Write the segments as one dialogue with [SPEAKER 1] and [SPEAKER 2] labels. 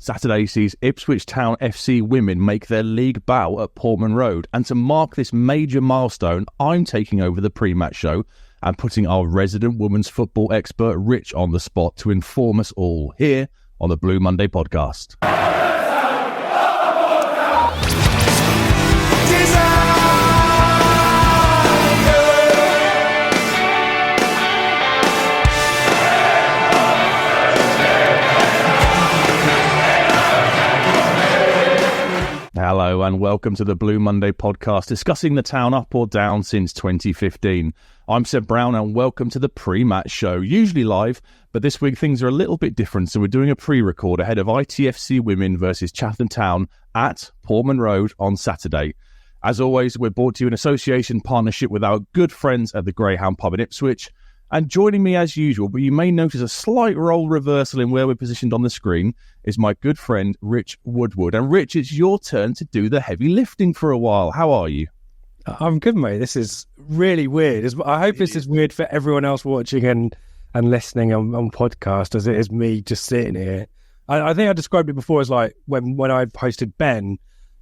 [SPEAKER 1] Saturday sees Ipswich Town FC Women make their league bow at Portman Road, and to mark this major milestone, I'm taking over the Prematch Show and putting our resident women's football expert Rich on the spot to inform us all here on the Blue Monday podcast. Hello and welcome to the Blue Monday podcast, discussing the town up or down since 2015. I'm Seb Brown and welcome to the Prematch Show, usually live, but this week things are a little bit different, so we're doing a pre-record ahead of ITFC Women versus Chatham Town at Portman Road on Saturday. As always, we're brought to you in association partnership with our good friends at the Greyhound Pub in Ipswich. And joining me as usual, but you may notice a slight role reversal in where we're positioned on the screen, is my good friend Rich Woodward. And Rich, it's your turn to do the heavy lifting for a while. How are you?
[SPEAKER 2] I'm good, mate. This is really weird. I hope this is weird for everyone else watching and listening on podcast as it is me just sitting here. I think I described it before as like when I hosted Ben,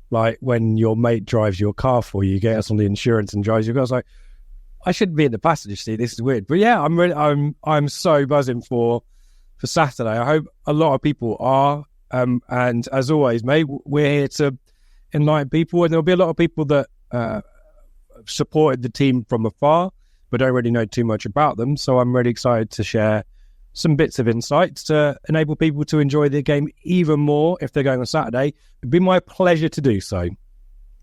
[SPEAKER 2] like when your mate drives your car for you, get us on the insurance and drives your car. I was like, I shouldn't be in the passenger seat. This is weird, but yeah, I'm so buzzing for Saturday. I hope a lot of people are. And as always, mate, we're here to enlighten people, and there'll be a lot of people that supported the team from afar, but don't really know too much about them. So I'm really excited to share some bits of insights to enable people to enjoy the game even more if they're going on Saturday. It'd be my pleasure to do so.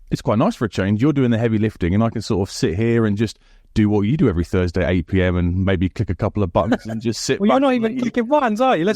[SPEAKER 1] It's quite nice for a change. You're doing the heavy lifting, and I can sort of sit here and just do what you do every Thursday at 8 p.m. and maybe click a couple of buttons and just sit
[SPEAKER 2] well,
[SPEAKER 1] back.
[SPEAKER 2] You're not even clicking buttons, are you?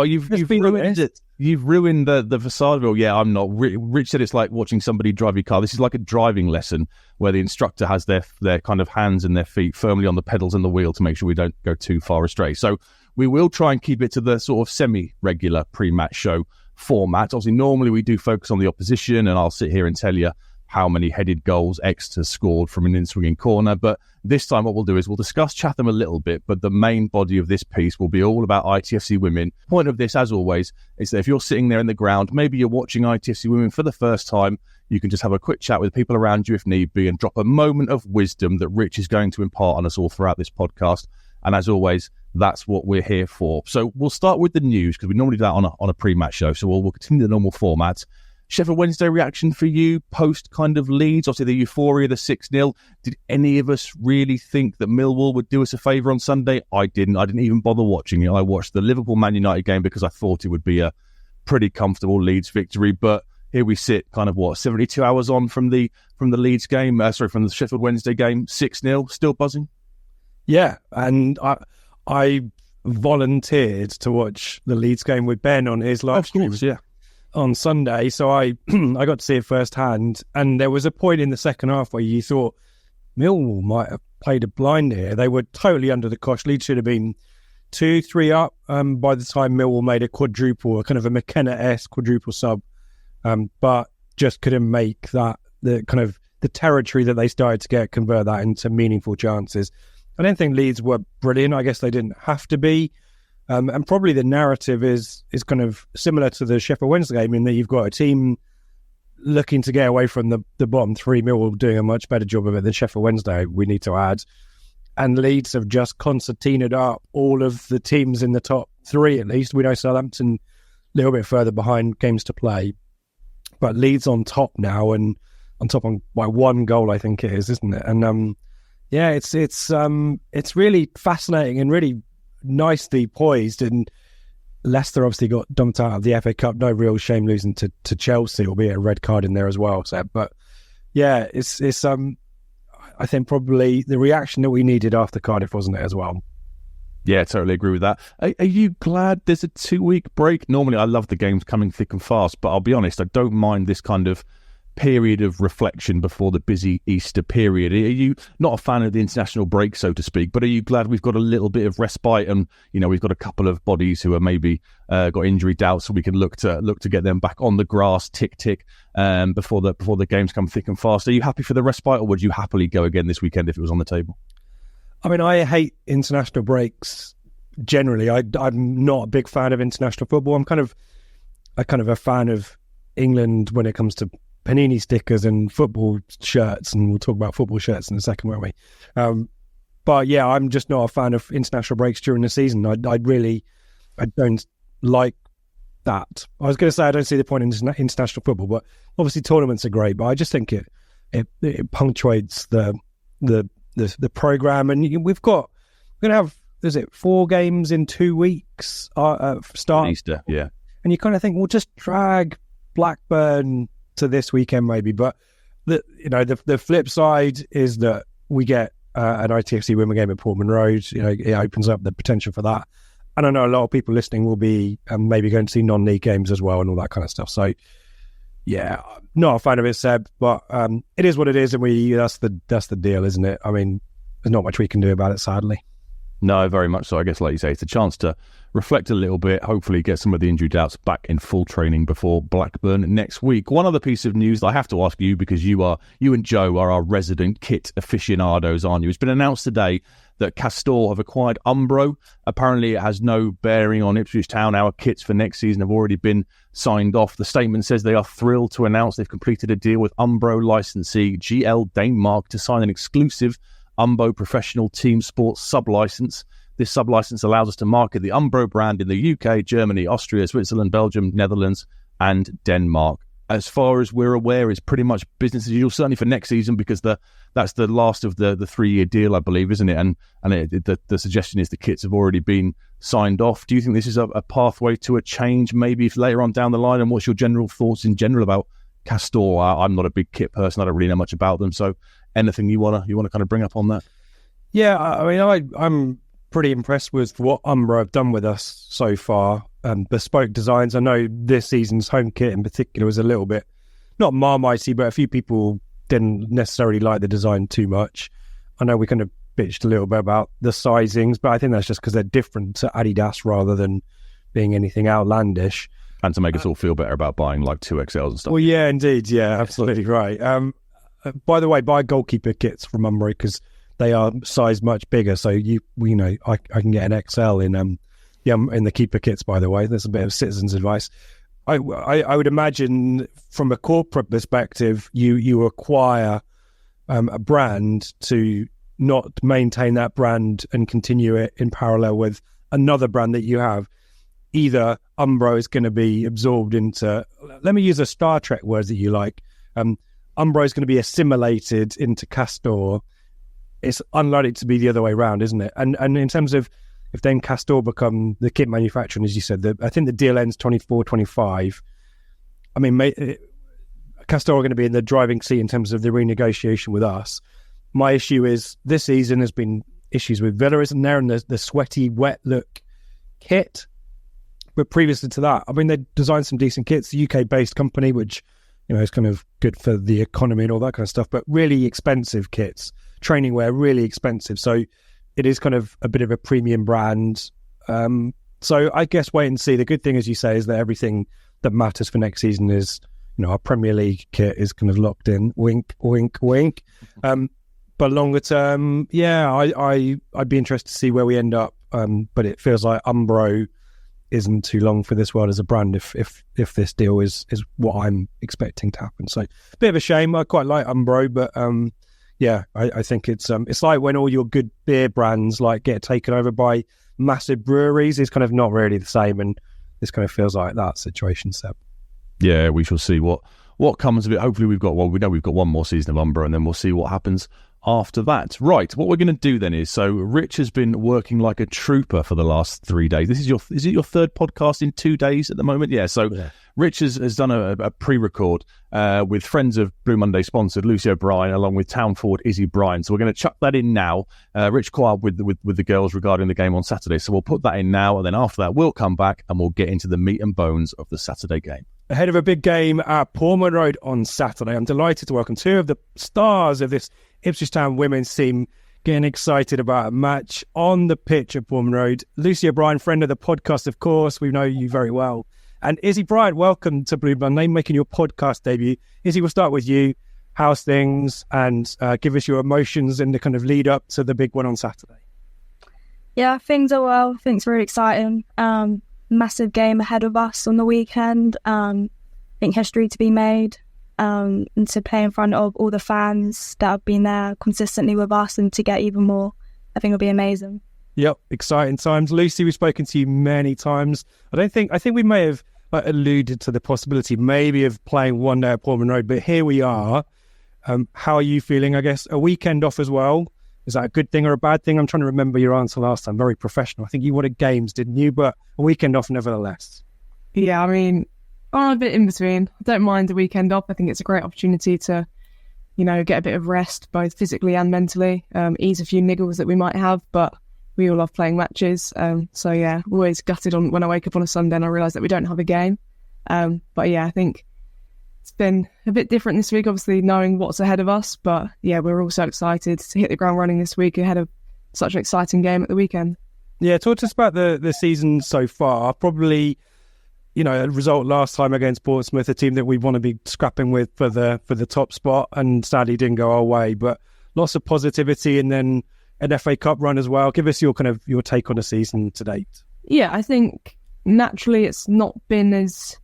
[SPEAKER 1] You've ruined it. You've ruined the facade of it. Yeah, I'm not. Rich said it's like watching somebody drive your car. This is like a driving lesson where the instructor has their kind of hands and their feet firmly on the pedals and the wheel to make sure we don't go too far astray. So we will try and keep it to the sort of semi-regular pre-match show format. Obviously, normally we do focus on the opposition, and I'll sit here and tell you how many headed goals X has scored from an in-swinging corner. But this time what we'll do is we'll discuss Chatham a little bit, but the main body of this piece will be all about ITFC Women. Point of this, as always, is that if you're sitting there in the ground, maybe you're watching ITFC Women for the first time, you can just have a quick chat with people around you if need be and drop a moment of wisdom that Rich is going to impart on us all throughout this podcast. And as always, that's what we're here for. So we'll start with the news, because we normally do that on a pre-match show. So we'll continue the normal format. Sheffield Wednesday reaction for you post kind of Leeds, obviously the euphoria, the 6-0. Did any of us really think that Millwall would do us a favour on Sunday? I didn't even bother watching it. I watched the Liverpool-Man United game because I thought it would be a pretty comfortable Leeds victory. But here we sit, kind of 72 hours on from the Leeds game, from the Sheffield Wednesday game, 6-0, still buzzing?
[SPEAKER 2] Yeah, and I volunteered to watch the Leeds game with Ben on his live stream.
[SPEAKER 1] Yeah.
[SPEAKER 2] On Sunday, so I got to see it firsthand, and there was a point in the second half where you thought Millwall might have played a blind here. They were totally under the cosh. Leeds should have been 2-3 up by the time Millwall made a quadruple, a kind of a McKenna-esque quadruple sub, but just couldn't make that the kind of the territory that they started to convert that into meaningful chances. I don't think Leeds were brilliant. I guess they didn't have to be. And probably the narrative is kind of similar to the Sheffield Wednesday game, in that you've got a team looking to get away from the bottom three. Millwall doing a much better job of it than Sheffield Wednesday, we need to add. And Leeds have just concertinaed up all of the teams in the top three, at least. We know Southampton a little bit further behind, games to play. But Leeds on top now, and on top by one goal, I think it is, isn't it? And yeah, it's really fascinating and really nicely poised. And Leicester obviously got dumped out of the FA Cup. No real shame losing to Chelsea, albeit a red card in there as well. So, but yeah, it's I think probably the reaction that we needed after Cardiff, wasn't it, as well?
[SPEAKER 1] Yeah, totally agree with that. Are you glad there's a 2-week break? Normally I love the games coming thick and fast, but I'll be honest, I don't mind this kind of period of reflection before the busy Easter period. Are you not a fan of the international break, so to speak, but are you glad we've got a little bit of respite, and we've got a couple of bodies who are maybe got injury doubts, so we can look to get them back on the grass, tick before the games come thick and fast? Are you happy for the respite, or would you happily go again this weekend if it was on the table?
[SPEAKER 2] I mean, I hate international breaks generally. I'm not a big fan of international football. I'm kind of a kind of a fan of England when it comes to panini stickers and football shirts, and we'll talk about football shirts in a second, won't we? But yeah, I'm just not a fan of international breaks during the season. I don't like that. I was going to say I don't see the point in international football, but obviously tournaments are great. But I just think it punctuates the program, and we're going to have 4 games in 2 weeks start
[SPEAKER 1] Easter, yeah.
[SPEAKER 2] And you kind of think, well, just drag Blackburn to this weekend maybe. But the flip side is that we get an ITFC Women game at Portman Road. It opens up the potential for that. And I know a lot of people listening will be maybe going to see non-league games as well and all that kind of stuff. So, yeah, not a fan of it, Seb, but it is what it is, and that's the deal, isn't it? I mean, there's not much we can do about it, sadly.
[SPEAKER 1] No, very much so. I guess, like you say, it's a chance to reflect a little bit, hopefully get some of the injury doubts back in full training before Blackburn next week. One other piece of news that I have to ask you, because you and Joe are our resident kit aficionados, aren't you? It's been announced today that Castor have acquired Umbro. Apparently, it has no bearing on Ipswich Town. Our kits for next season have already been signed off. The statement says they are thrilled to announce they've completed a deal with Umbro licensee GL Denmark to sign an exclusive Umbro professional team sports sub-license. This sub-license allows us to market the Umbro brand in the UK, Germany, Austria, Switzerland, Belgium, Netherlands, and Denmark. As far as we're aware, it's pretty much business as usual, certainly for next season, because that's the last of the 3-year deal, I believe, isn't it? And the suggestion is the kits have already been signed off. Do you think this is a pathway to a change, maybe if later on down the line? And what's your general thoughts in general about Castor? I'm not a big kit person. I don't really know much about them. So anything you want to kind of bring up on that?
[SPEAKER 2] Yeah, I mean, I'm pretty impressed with what Umbro have done with us so far. Bespoke designs. I know this season's home kit in particular was a little bit, not marmitey, but a few people didn't necessarily like the design too much. I know we kind of bitched a little bit about the sizings, but I think that's just because they're different to Adidas rather than being anything outlandish.
[SPEAKER 1] And to make us all feel better about buying like 2XLs and stuff.
[SPEAKER 2] Well, yeah, indeed. Yeah, absolutely right. By the way, buy goalkeeper kits from Umbro because they are sized much bigger. So I can get an XL in the keeper kits. By the way, there's a bit of citizens' advice. I would imagine from a corporate perspective, you acquire a brand to not maintain that brand and continue it in parallel with another brand that you have. Either Umbro is going to be absorbed into, let me use a Star Trek word that you like. Umbro is going to be assimilated into Castor. It's unlikely to be the other way around, isn't it? And in terms of if then Castor become the kit manufacturer, and as you said, I think the deal ends 24-25. I mean, Castor are going to be in the driving seat in terms of the renegotiation with us. My issue is this season has been issues with Villa, isn't there? And the sweaty, wet look kit. But previously to that, I mean, they designed some decent kits, a UK-based company, which, is kind of good for the economy and all that kind of stuff, but really expensive kits, training wear, really expensive. So it is kind of a bit of a premium brand. So I guess wait and see. The good thing, as you say, is that everything that matters for next season is, our Premier League kit is kind of locked in. Wink, wink, wink. But longer term, yeah, I'd be interested to see where we end up. But it feels like Umbro isn't too long for this world as a brand if this deal is what I'm expecting to happen. So a bit of a shame. I quite like Umbro, but yeah, I think it's like when all your good beer brands like get taken over by massive breweries. It's kind of not really the same, and this kind of feels like that situation, Seb.
[SPEAKER 1] Yeah, we shall see what comes of it. Hopefully we know we've got one more season of Umbro, and then we'll see what happens after that. Right, what we're going to do then is, so Rich has been working like a trooper for the last 3 days. Is it your third podcast in 2 days at the moment? Yeah, so yeah. Rich has done a pre-record with friends of Blue Monday sponsored Lucy O'Brien along with Town forward Issy Bryant. So we're going to chuck that in now. Rich caught up with the girls regarding the game on Saturday. So we'll put that in now, and then after that we'll come back and we'll get into the meat and bones of the Saturday game.
[SPEAKER 2] Ahead of a big game at Portman Road on Saturday, I'm delighted to welcome two of the stars of this Ipswich Town women's team getting excited about a match on the pitch at Portman Road. Lucy O'Brien, friend of the podcast, of course. We know you very well. And Issy Bryant, welcome to Blue Monday, making your podcast debut. Issy, we'll start with you. How's things? And give us your emotions in the kind of lead up to the big one on Saturday.
[SPEAKER 3] Yeah, things are well. Things are really exciting. massive game ahead of us on the weekend. I think history to be made, and to play in front of all the fans that have been there consistently with us, and to get even more, I think it'll be amazing.
[SPEAKER 2] Yep, exciting times. Lucy, we've spoken to you many times. I think we may have alluded to the possibility maybe of playing one day at Portman Road, but here we are. How are you feeling? I guess a weekend off as well. Is that a good thing or a bad thing? I'm trying to remember your answer last time. Very professional. I think you wanted games, didn't you? But a weekend off nevertheless.
[SPEAKER 4] Yeah, I mean, I'm a bit in between. I don't mind a weekend off. I think it's a great opportunity to, get a bit of rest, both physically and mentally, ease a few niggles that we might have, but we all love playing matches. So yeah, always gutted when I wake up on a Sunday and I realise that we don't have a game. But yeah, I think it's been a bit different this week, obviously knowing what's ahead of us. But yeah, we're all so excited to hit the ground running this week ahead of such an exciting game at the weekend. Yeah,
[SPEAKER 2] talk to us about the season so far. Probably, a result last time against Portsmouth, a team that we want to be scrapping with for the top spot, and sadly didn't go our way. But lots of positivity, and then an FA Cup run as well. Give us your take on the season to date.
[SPEAKER 4] Yeah, I think naturally it's not been as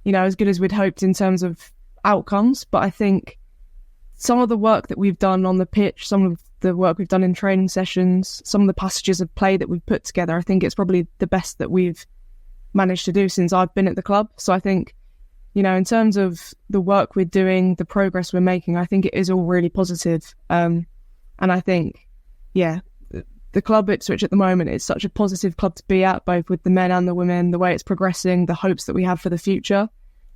[SPEAKER 4] good as we'd hoped in terms of outcomes, but I think some of the work that we've done on the pitch, some of the work we've done in training sessions, some of the passages of play that we've put together, I think it's probably the best that we've managed to do since I've been at the club. So I think, in terms of the work we're doing, the progress we're making, I think it is all really positive. And I think, yeah, the club Ipswich at the moment is such a positive club to be at, both with the men and the women, the way it's progressing, the hopes that we have for the future.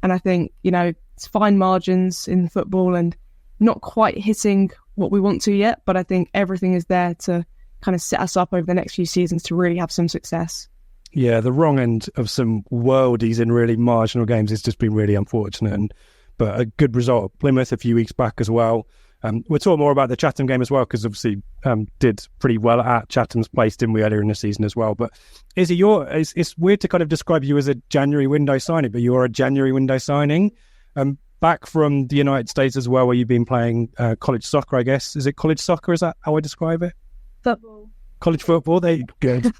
[SPEAKER 4] And I think, it's fine margins in football and not quite hitting what we want to yet, but I think everything is there to kind of set us up over the next few seasons to really have some success.
[SPEAKER 2] Yeah, the wrong end of some worldies in really marginal games has just been really unfortunate, but a good result at Plymouth a few weeks back as well. We'll talk more about the Chatham game as well, because obviously did pretty well at Chatham's place, didn't we, earlier in the season as well. But Issy, it's weird to kind of describe you as a January window signing, but you're a January window signing. Back from the United States as well, where you've been playing college soccer, I guess. Is it college soccer? Is that how I describe it?
[SPEAKER 3] Football. College
[SPEAKER 2] football, they good.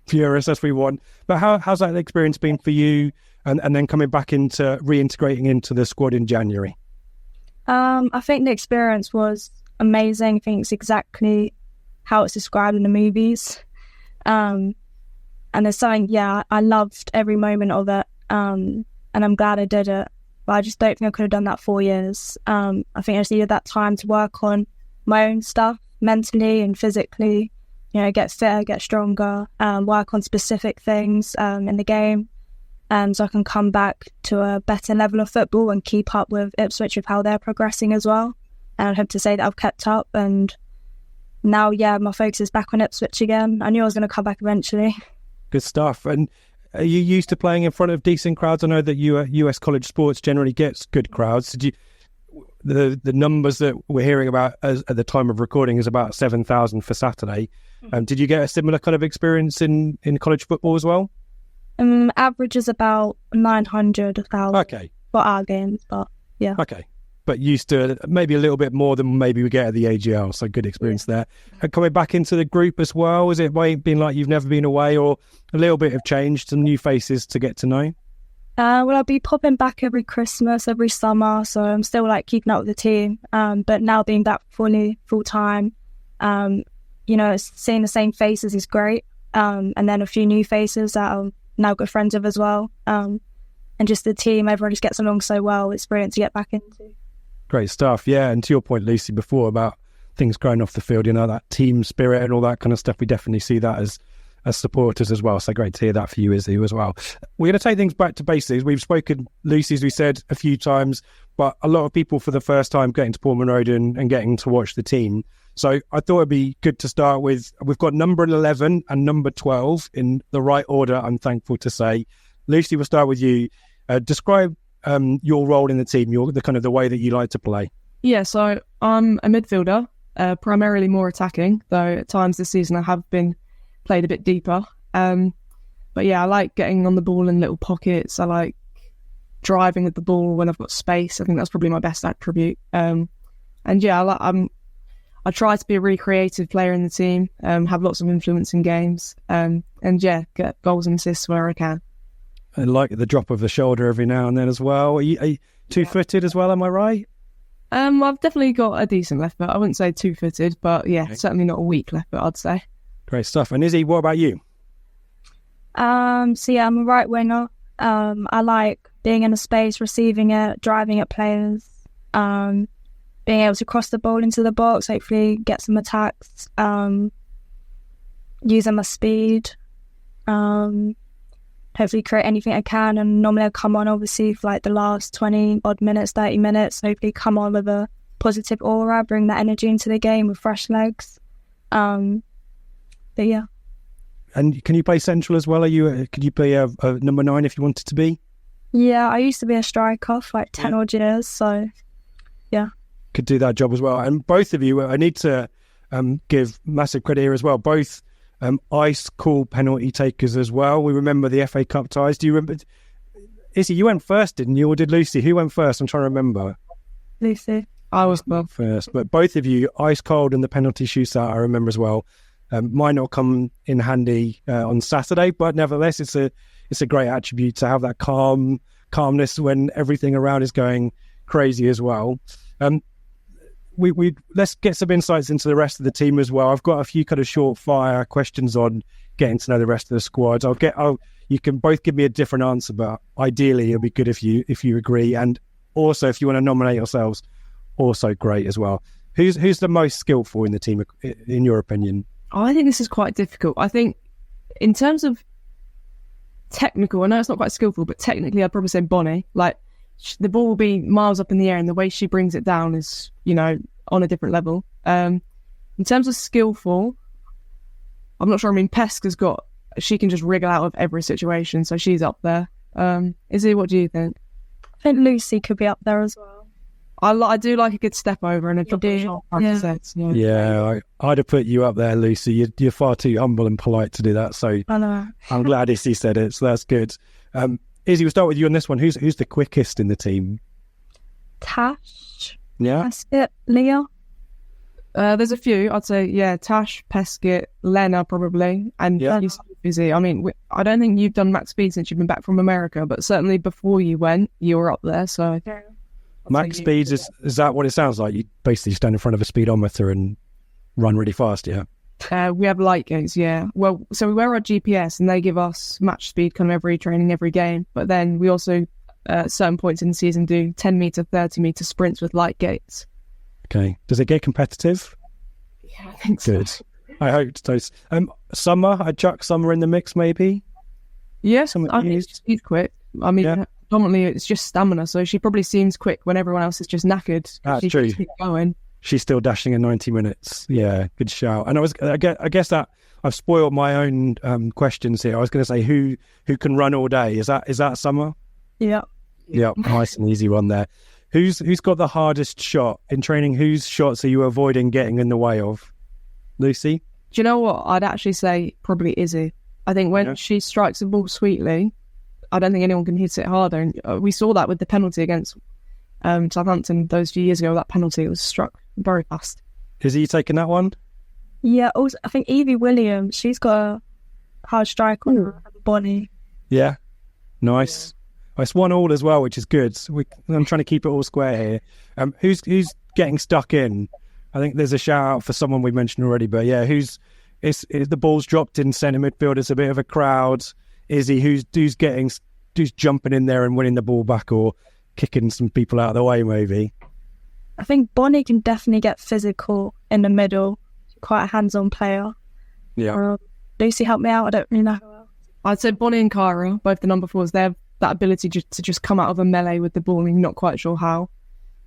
[SPEAKER 2] Furious as we want. But how's that experience been for you, and then coming back into reintegrating into the squad in January?
[SPEAKER 3] I think the experience was amazing. I think it's exactly how it's described in the movies. And there's something, I loved every moment of it. And I'm glad I did it. But I just don't think I could have done that 4 years. I think I just needed that time to work on my own stuff, mentally and physically, get fitter, get stronger, work on specific things in the game. So I can come back to a better level of football and keep up with Ipswich with how they're progressing as well. And I hope to say that I've kept up. And now, my focus is back on Ipswich again. I knew I was going to come back eventually.
[SPEAKER 2] Good stuff. And are you used to playing in front of decent crowds? I know that US college sports generally gets good crowds. Did you? The numbers that we're hearing about at the time of recording is about 7,000 for Saturday. Did you get a similar kind of experience in college football as well?
[SPEAKER 3] Average is about 900,000
[SPEAKER 2] okay.
[SPEAKER 3] for our games, but yeah.
[SPEAKER 2] Okay. But used to maybe a little bit more than maybe we get at the AGL, so good experience there. And coming back into the group as well, has it been like you've never been away, or a little bit of change, some new faces to get to know?
[SPEAKER 3] Well, I'll be popping back every Christmas, every summer, so I'm still keeping up with the team. But now being back full time, seeing the same faces is great. And then a few new faces that I'm now good friends with as well. And just the team, everyone just gets along so well. It's brilliant to get back into.
[SPEAKER 2] Great stuff, yeah. And to your point, Lucy, before about things growing off the field, that team spirit and all that kind of stuff, we definitely see that as supporters as well. So great to hear that for you, Izzy, as well. We're going to take things back to basics. We've spoken, Lucy, as we said a few times, but a lot of people for the first time getting to Portman Road and getting to watch the team. So I thought it'd be good to start with, we've got number 11 and number 12 in the right order, I'm thankful to say. Lucy, we'll start with you. Describe your role in the team, the kind of the way that you like to play.
[SPEAKER 4] Yeah, so I'm a midfielder, primarily more attacking, though at times this season I have been played a bit deeper. But yeah, I like getting on the ball in little pockets. I like driving at the ball when I've got space. I think that's probably my best attribute. And yeah, I try to be a really creative player in the team, have lots of influence in games, and yeah, get goals and assists where I can.
[SPEAKER 2] like the drop of the shoulder every now and then as well. Are you two-footed as well, am I right?
[SPEAKER 4] I've definitely got a decent left foot. I wouldn't say two-footed, but yeah, certainly not a weak left foot, I'd say.
[SPEAKER 2] Great stuff. And Issy, what about you?
[SPEAKER 3] So yeah, I'm a right winger. I like being in a space, receiving it, driving at players, being able to cross the ball into the box, hopefully get some attacks, using my speed, hopefully create anything I can. And normally I come on obviously for like the last 20 odd minutes, 30 minutes, hopefully come on with a positive aura, bring that energy into the game with fresh legs. But yeah.
[SPEAKER 2] And can you play central as well? Could you play a number 9 if you wanted to be?
[SPEAKER 3] Yeah, I used to be a striker for like 10 odd years, so yeah.
[SPEAKER 2] Could do that job as well. And both of you, I need to give massive credit here as well. Both ice cool penalty takers as well. We remember the FA Cup ties. Do you remember? Issy, you went first, didn't you? Or did Lucy? Who went first? I'm trying to remember.
[SPEAKER 3] Lucy.
[SPEAKER 4] I was
[SPEAKER 2] first. But both of you, ice cold and the penalty shootout, I remember as well. Might not come in handy on Saturday, but nevertheless, it's a great attribute to have that calmness when everything around is going crazy as well. We let's get some insights into the rest of the team as well. I've got a few kind of short fire questions on getting to know the rest of the squad. You can both give me a different answer, but ideally it'll be good if you agree. And also, if you want to nominate yourselves, also great as well. Who's the most skillful in the team, in your opinion?
[SPEAKER 4] I think this is quite difficult. I think in terms of technical, I know it's not quite skillful, but technically I'd probably say Bonnie. Like, the ball will be miles up in the air and the way she brings it down is, on a different level. In terms of skillful, I'm not sure. I mean, Pesk she can just wriggle out of every situation, so she's up there. Issy, what do you think?
[SPEAKER 3] I think Lucy could be up there as well.
[SPEAKER 4] I do like a good step over and a double shot practice.
[SPEAKER 2] Yeah, I'd have put you up there, Lucy. You're far too humble and polite to do that. So
[SPEAKER 3] I know.
[SPEAKER 2] I'm glad Issy said it. So that's good. Issy, we'll start with you on this one. Who's the quickest in the team?
[SPEAKER 3] Tash.
[SPEAKER 2] Yeah.
[SPEAKER 3] Peskett, Leah.
[SPEAKER 4] There's a few. I'd say, Tash, Peskett, Lena probably, and Issy. I mean, I don't think you've done max speed since you've been back from America, but certainly before you went, you were up there. So
[SPEAKER 2] max speeds, is that what it sounds like? You basically stand in front of a speedometer and run really fast, yeah?
[SPEAKER 4] We have light gates, yeah. Well, so we wear our GPS and they give us match speed kind of every training, every game. But then we also, at certain points in the season, do 10 metre, 30 metre sprints with light gates. Okay.
[SPEAKER 2] Does it get competitive?
[SPEAKER 4] Yeah, I think so.
[SPEAKER 2] Good. I hope so. Summer, I'd chuck Summer in the mix maybe?
[SPEAKER 4] Yes, I think she's quick. I mean, predominantly it's just stamina, so she probably seems quick when everyone else is just knackered.
[SPEAKER 2] That's
[SPEAKER 4] she
[SPEAKER 2] true.
[SPEAKER 4] Keep going.
[SPEAKER 2] She's still dashing in 90 minutes. Yeah, good shout. And I guess that I've spoiled my own questions here. I was going to say who can run all day. Is that Summer?
[SPEAKER 3] Yeah.
[SPEAKER 2] Yeah, nice and easy one there. Who's got the hardest shot in training? Whose shots are you avoiding getting in the way of? Lucy?
[SPEAKER 4] Do you know what? I'd actually say probably Issy. I think when she strikes the ball sweetly, I don't think anyone can hit it harder. And we saw that with the penalty against Southampton those few years ago. That penalty was struck very fast.
[SPEAKER 2] Is he taking that one?
[SPEAKER 3] Yeah, also, I think Evie Williams, she's got a hard strike on her, Bonnie.
[SPEAKER 2] Yeah, nice. It's 1-1 as well, which is good. I'm trying to keep it all square here. Who's getting stuck in? I think there's a shout out for someone we mentioned already, but yeah, is the ball's dropped in centre midfield? It's a bit of a crowd. Issy, who's jumping in there and winning the ball back or kicking some people out of the way maybe?
[SPEAKER 3] I think Bonnie can definitely get physical in the middle. She's quite a hands-on player.
[SPEAKER 2] Yeah.
[SPEAKER 3] Lucy, help me out. I don't really know who else.
[SPEAKER 4] I'd say Bonnie and Kyra, both the number 4s. They have that ability to just come out of a melee with the ball and you're not quite sure how.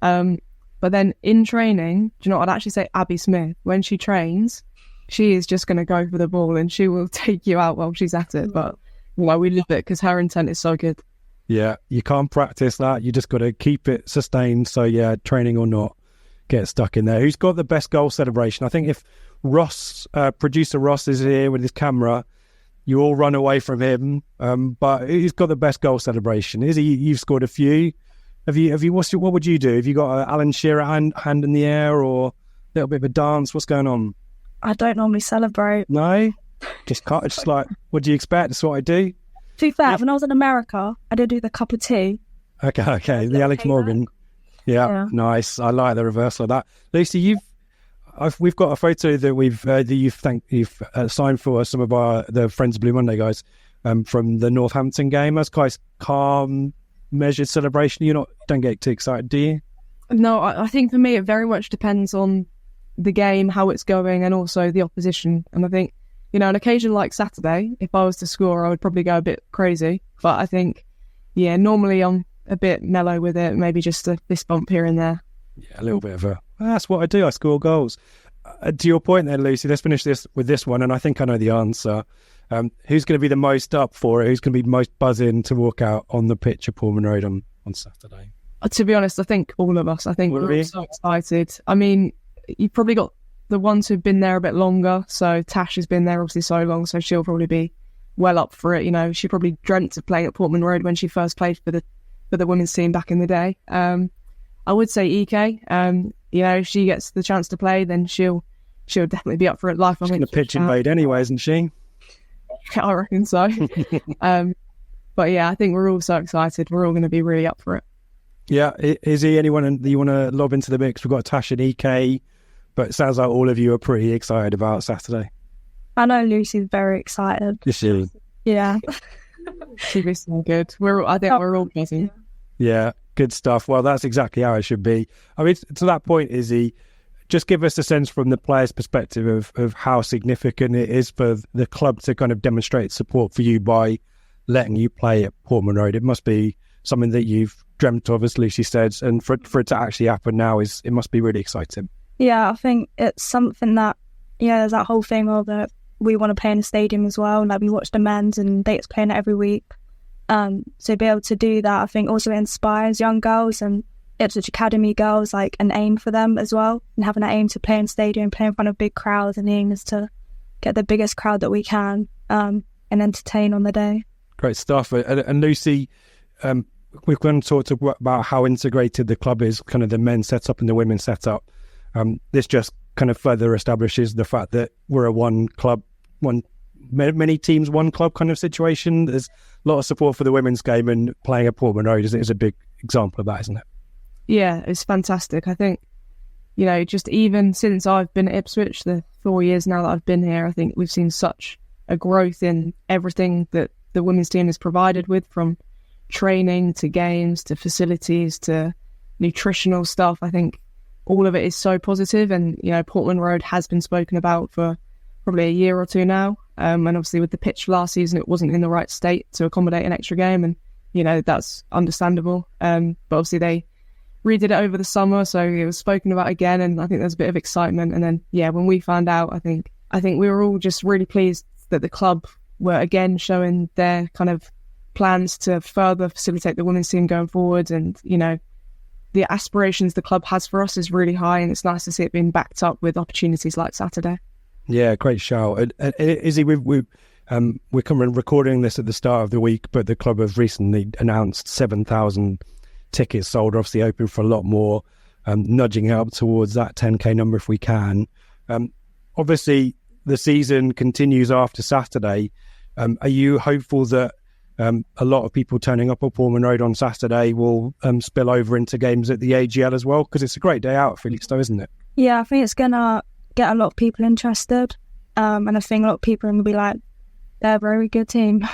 [SPEAKER 4] But then in training, do you know what? I'd actually say Abby Smith. When she trains, she is just going to go for the ball and she will take you out while she's at it. But we love it because her intent is so good.
[SPEAKER 2] Yeah, you can't practice that. You just got to keep it sustained. So yeah, training or not, get stuck in there. Who's got the best goal celebration? I think if producer Ross is here with his camera, you all run away from him. But who's got the best goal celebration? You've scored a few. Have you? What would you do? Have you got Alan Shearer hand in the air or a little bit of a dance? What's going on?
[SPEAKER 3] I don't normally celebrate.
[SPEAKER 2] No, just can't. It's like, what do you expect? That's what I do.
[SPEAKER 3] To be fair, when I was in America, I did do the cup of tea.
[SPEAKER 2] Okay, the Alex Morgan. Yeah, nice. I like the reversal of that. Lucy, we've got a photo that you've signed for some of the Friends of Blue Monday guys from the Northampton game. That's quite calm, measured celebration. You don't get too excited, do you?
[SPEAKER 4] No, I think for me it very much depends on the game, how it's going, and also the opposition. And I think, an occasion like Saturday, if I was to score, I would probably go a bit crazy. But I think, normally I'm a bit mellow with it, maybe just a fist bump here and there.
[SPEAKER 2] Yeah, a little bit of that's what I do. I score goals. To your point then, Lucy, let's finish this with this one, and I think I know the answer. Who's going to be the most up for it? Who's going to be most buzzing to walk out on the pitch at Portman Road on Saturday?
[SPEAKER 4] To be honest, I think all of us. I think we're all so excited. I mean, you've probably got the ones who've been there a bit longer. So Tash has been there obviously so long, so she'll probably be well up for it. She probably dreamt of playing at Portman Road when she first played for the women's team back in the day. I would say EK. If she gets the chance to play, then she'll definitely be up for it. She's
[SPEAKER 2] going to pitch invade anyway, isn't she?
[SPEAKER 4] I reckon so. But yeah, I think we're all so excited. We're all going to be really up for it.
[SPEAKER 2] Yeah, is he anyone that you want to lob into the mix? We've got Tash and EK, but it sounds like all of you are pretty excited about Saturday.
[SPEAKER 3] I know Lucy's very excited.
[SPEAKER 2] Is she?
[SPEAKER 3] Yeah.
[SPEAKER 4] She'll be so good. I think we're all busy.
[SPEAKER 2] Yeah, good stuff. Well, that's exactly how it should be. I mean, to that point, Izzy, just give us a sense from the player's perspective of how significant it is for the club to kind of demonstrate support for you by letting you play at Portman Road. It must be something that you've dreamt of, as Lucy said, and for it to actually happen now, it must be really exciting.
[SPEAKER 3] Yeah, I think it's something that, there's that whole thing of that we want to play in the stadium as well. Like, we watch the men's and Date's playing it every week. So be able to do that, I think also inspires young girls and Ipswich Academy girls, like an aim for them as well. And having that aim to play in stadium, play in front of big crowds, and the aim is to get the biggest crowd that we can and entertain on the day.
[SPEAKER 2] Great stuff. And Lucy, we're going to talk about how integrated the club is, kind of the men's setup and the women's setup. This just kind of further establishes the fact that we're a one club, many teams, one club kind of situation. There's a lot of support for the women's game, and playing at Portman Road is a big example of that, isn't it?
[SPEAKER 4] Yeah, it's fantastic. I think, just even since I've been at Ipswich, the 4 years now that I've been here, I think we've seen such a growth in everything that the women's team is provided with, from training to games to facilities to nutritional stuff. I think all of it is so positive, and Portman Road has been spoken about for probably a year or two now, and obviously with the pitch last season it wasn't in the right state to accommodate an extra game, and that's understandable, but obviously they redid it over the summer, so it was spoken about again, and I think there's a bit of excitement. And then when we found out, I think we were all just really pleased that the club were again showing their kind of plans to further facilitate the women's team going forward, and the aspirations the club has for us is really high, and it's nice to see it being backed up with opportunities like Saturday. Yeah,
[SPEAKER 2] great shout. Izzy, we're recording this at the start of the week, but the club have recently announced 7,000 tickets sold, obviously open for a lot more, nudging up towards that 10k number if we can. Obviously, the season continues after Saturday. Are you hopeful that a lot of people turning up at Portman Road on Saturday will spill over into games at the AGL as well? Because it's a great day out at Felixstowe, isn't it?
[SPEAKER 3] Yeah, I think it's going to get a lot of people interested. And I think a lot of people are going to be like, they're a very good team.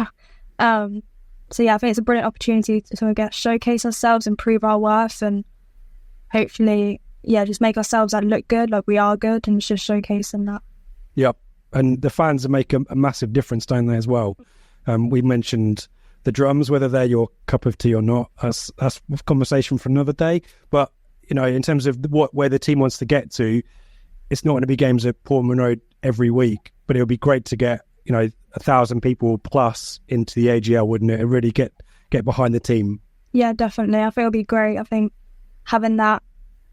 [SPEAKER 3] So yeah, I think it's a brilliant opportunity to sort of showcase ourselves and prove our worth, and hopefully, just make ourselves look good, like we are good, and just showcasing that.
[SPEAKER 2] Yep, and the fans make a massive difference, don't they, as well? We mentioned the drums, whether they're your cup of tea or not. That's a conversation for another day. But in terms of where the team wants to get to, it's not going to be games at Portman Road every week, but it would be great to get 1,000 people plus into the AGL, wouldn't it? And really get behind the team. Yeah,
[SPEAKER 3] definitely. I think it'll be great. I think having that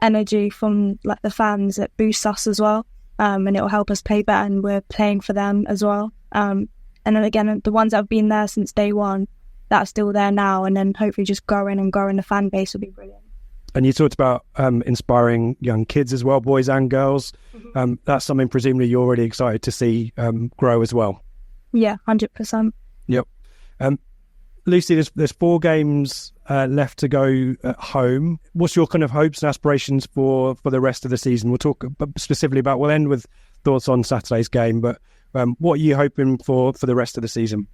[SPEAKER 3] energy from the fans, it boosts us as well, and it'll help us play better, and we're playing for them as well. And then again, the ones that have been there since day one, that's still there now, and then hopefully just growing the fan base will be brilliant. And you talked about inspiring young kids as well, boys and girls. Mm-hmm. That's something presumably you're really excited to see grow as well. Yeah, 100%. Yep.
[SPEAKER 2] Lucy, there's 4 games left to go at home. What's your kind of hopes and aspirations for the rest of the season? We'll talk specifically about, we'll end with thoughts on Saturday's game, but what are you hoping for the rest of the season?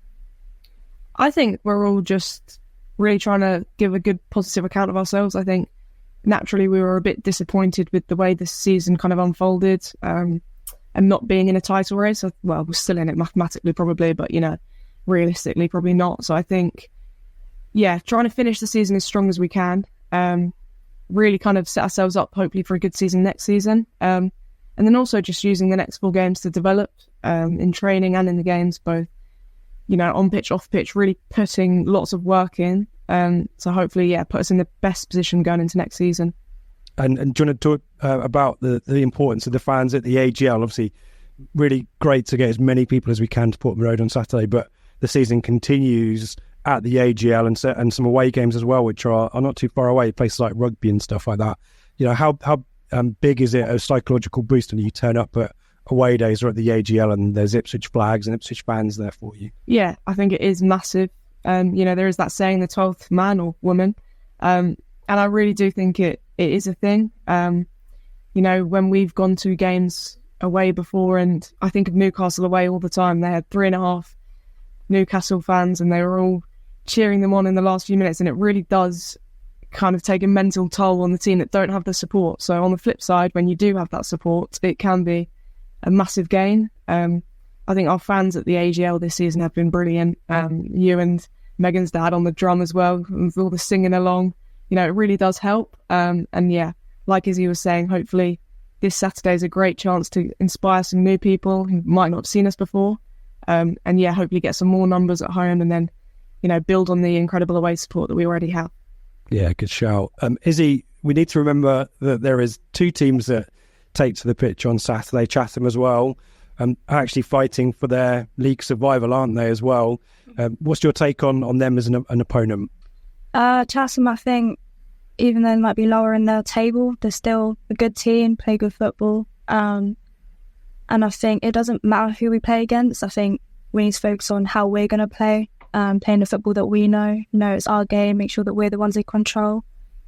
[SPEAKER 4] I think we're all just really trying to give a good positive account of ourselves. I think naturally we were a bit disappointed with the way the season kind of unfolded, and not being in a title race. Well, we're still in it mathematically probably, but realistically probably not. So I think, trying to finish the season as strong as we can, really kind of set ourselves up hopefully for a good season next season, and then also just using the next 4 games to develop in training and in the games, both on pitch, off pitch, really putting lots of work in, so hopefully put us in the best position going into next season.
[SPEAKER 2] And do you want to talk about the importance of the fans at the AGL? Obviously really great to get as many people as we can to Portman Road on Saturday, but the season continues at the AGL and some away games as well, which are not too far away, places like rugby and stuff like that. How big is it a psychological boost when you turn up at away days or at the AGL and there's Ipswich flags and Ipswich fans there for you? Yeah,
[SPEAKER 4] I think it is massive. There is that saying, the 12th man or woman, and I really do think it is a thing. When we've gone to games away before, and I think of Newcastle away all the time, they had 3.5 Newcastle fans and they were all cheering them on in the last few minutes, and it really does kind of take a mental toll on the team that don't have the support. So on the flip side, when you do have that support, it can be a massive gain. I think our fans at the AGL this season have been brilliant. You and Megan's dad on the drum as well, with all the singing along, it really does help. Like Izzy was saying, hopefully this Saturday is a great chance to inspire some new people who might not have seen us before. Hopefully get some more numbers at home, and then, build on the incredible away support that we already have.
[SPEAKER 2] Yeah, good shout. Izzy, we need to remember that there is 2 teams that take to the pitch on Saturday, Chatham as well, actually fighting for their league survival, aren't they, as well? What's your take on them as an opponent?
[SPEAKER 3] Chatham, I think, even though they might be lower in the table, they're still a good team, play good football. And I think it doesn't matter who we play against. I think we need to focus on how we're going to play, playing the football that we know. It's our game, make sure that we're the ones in control.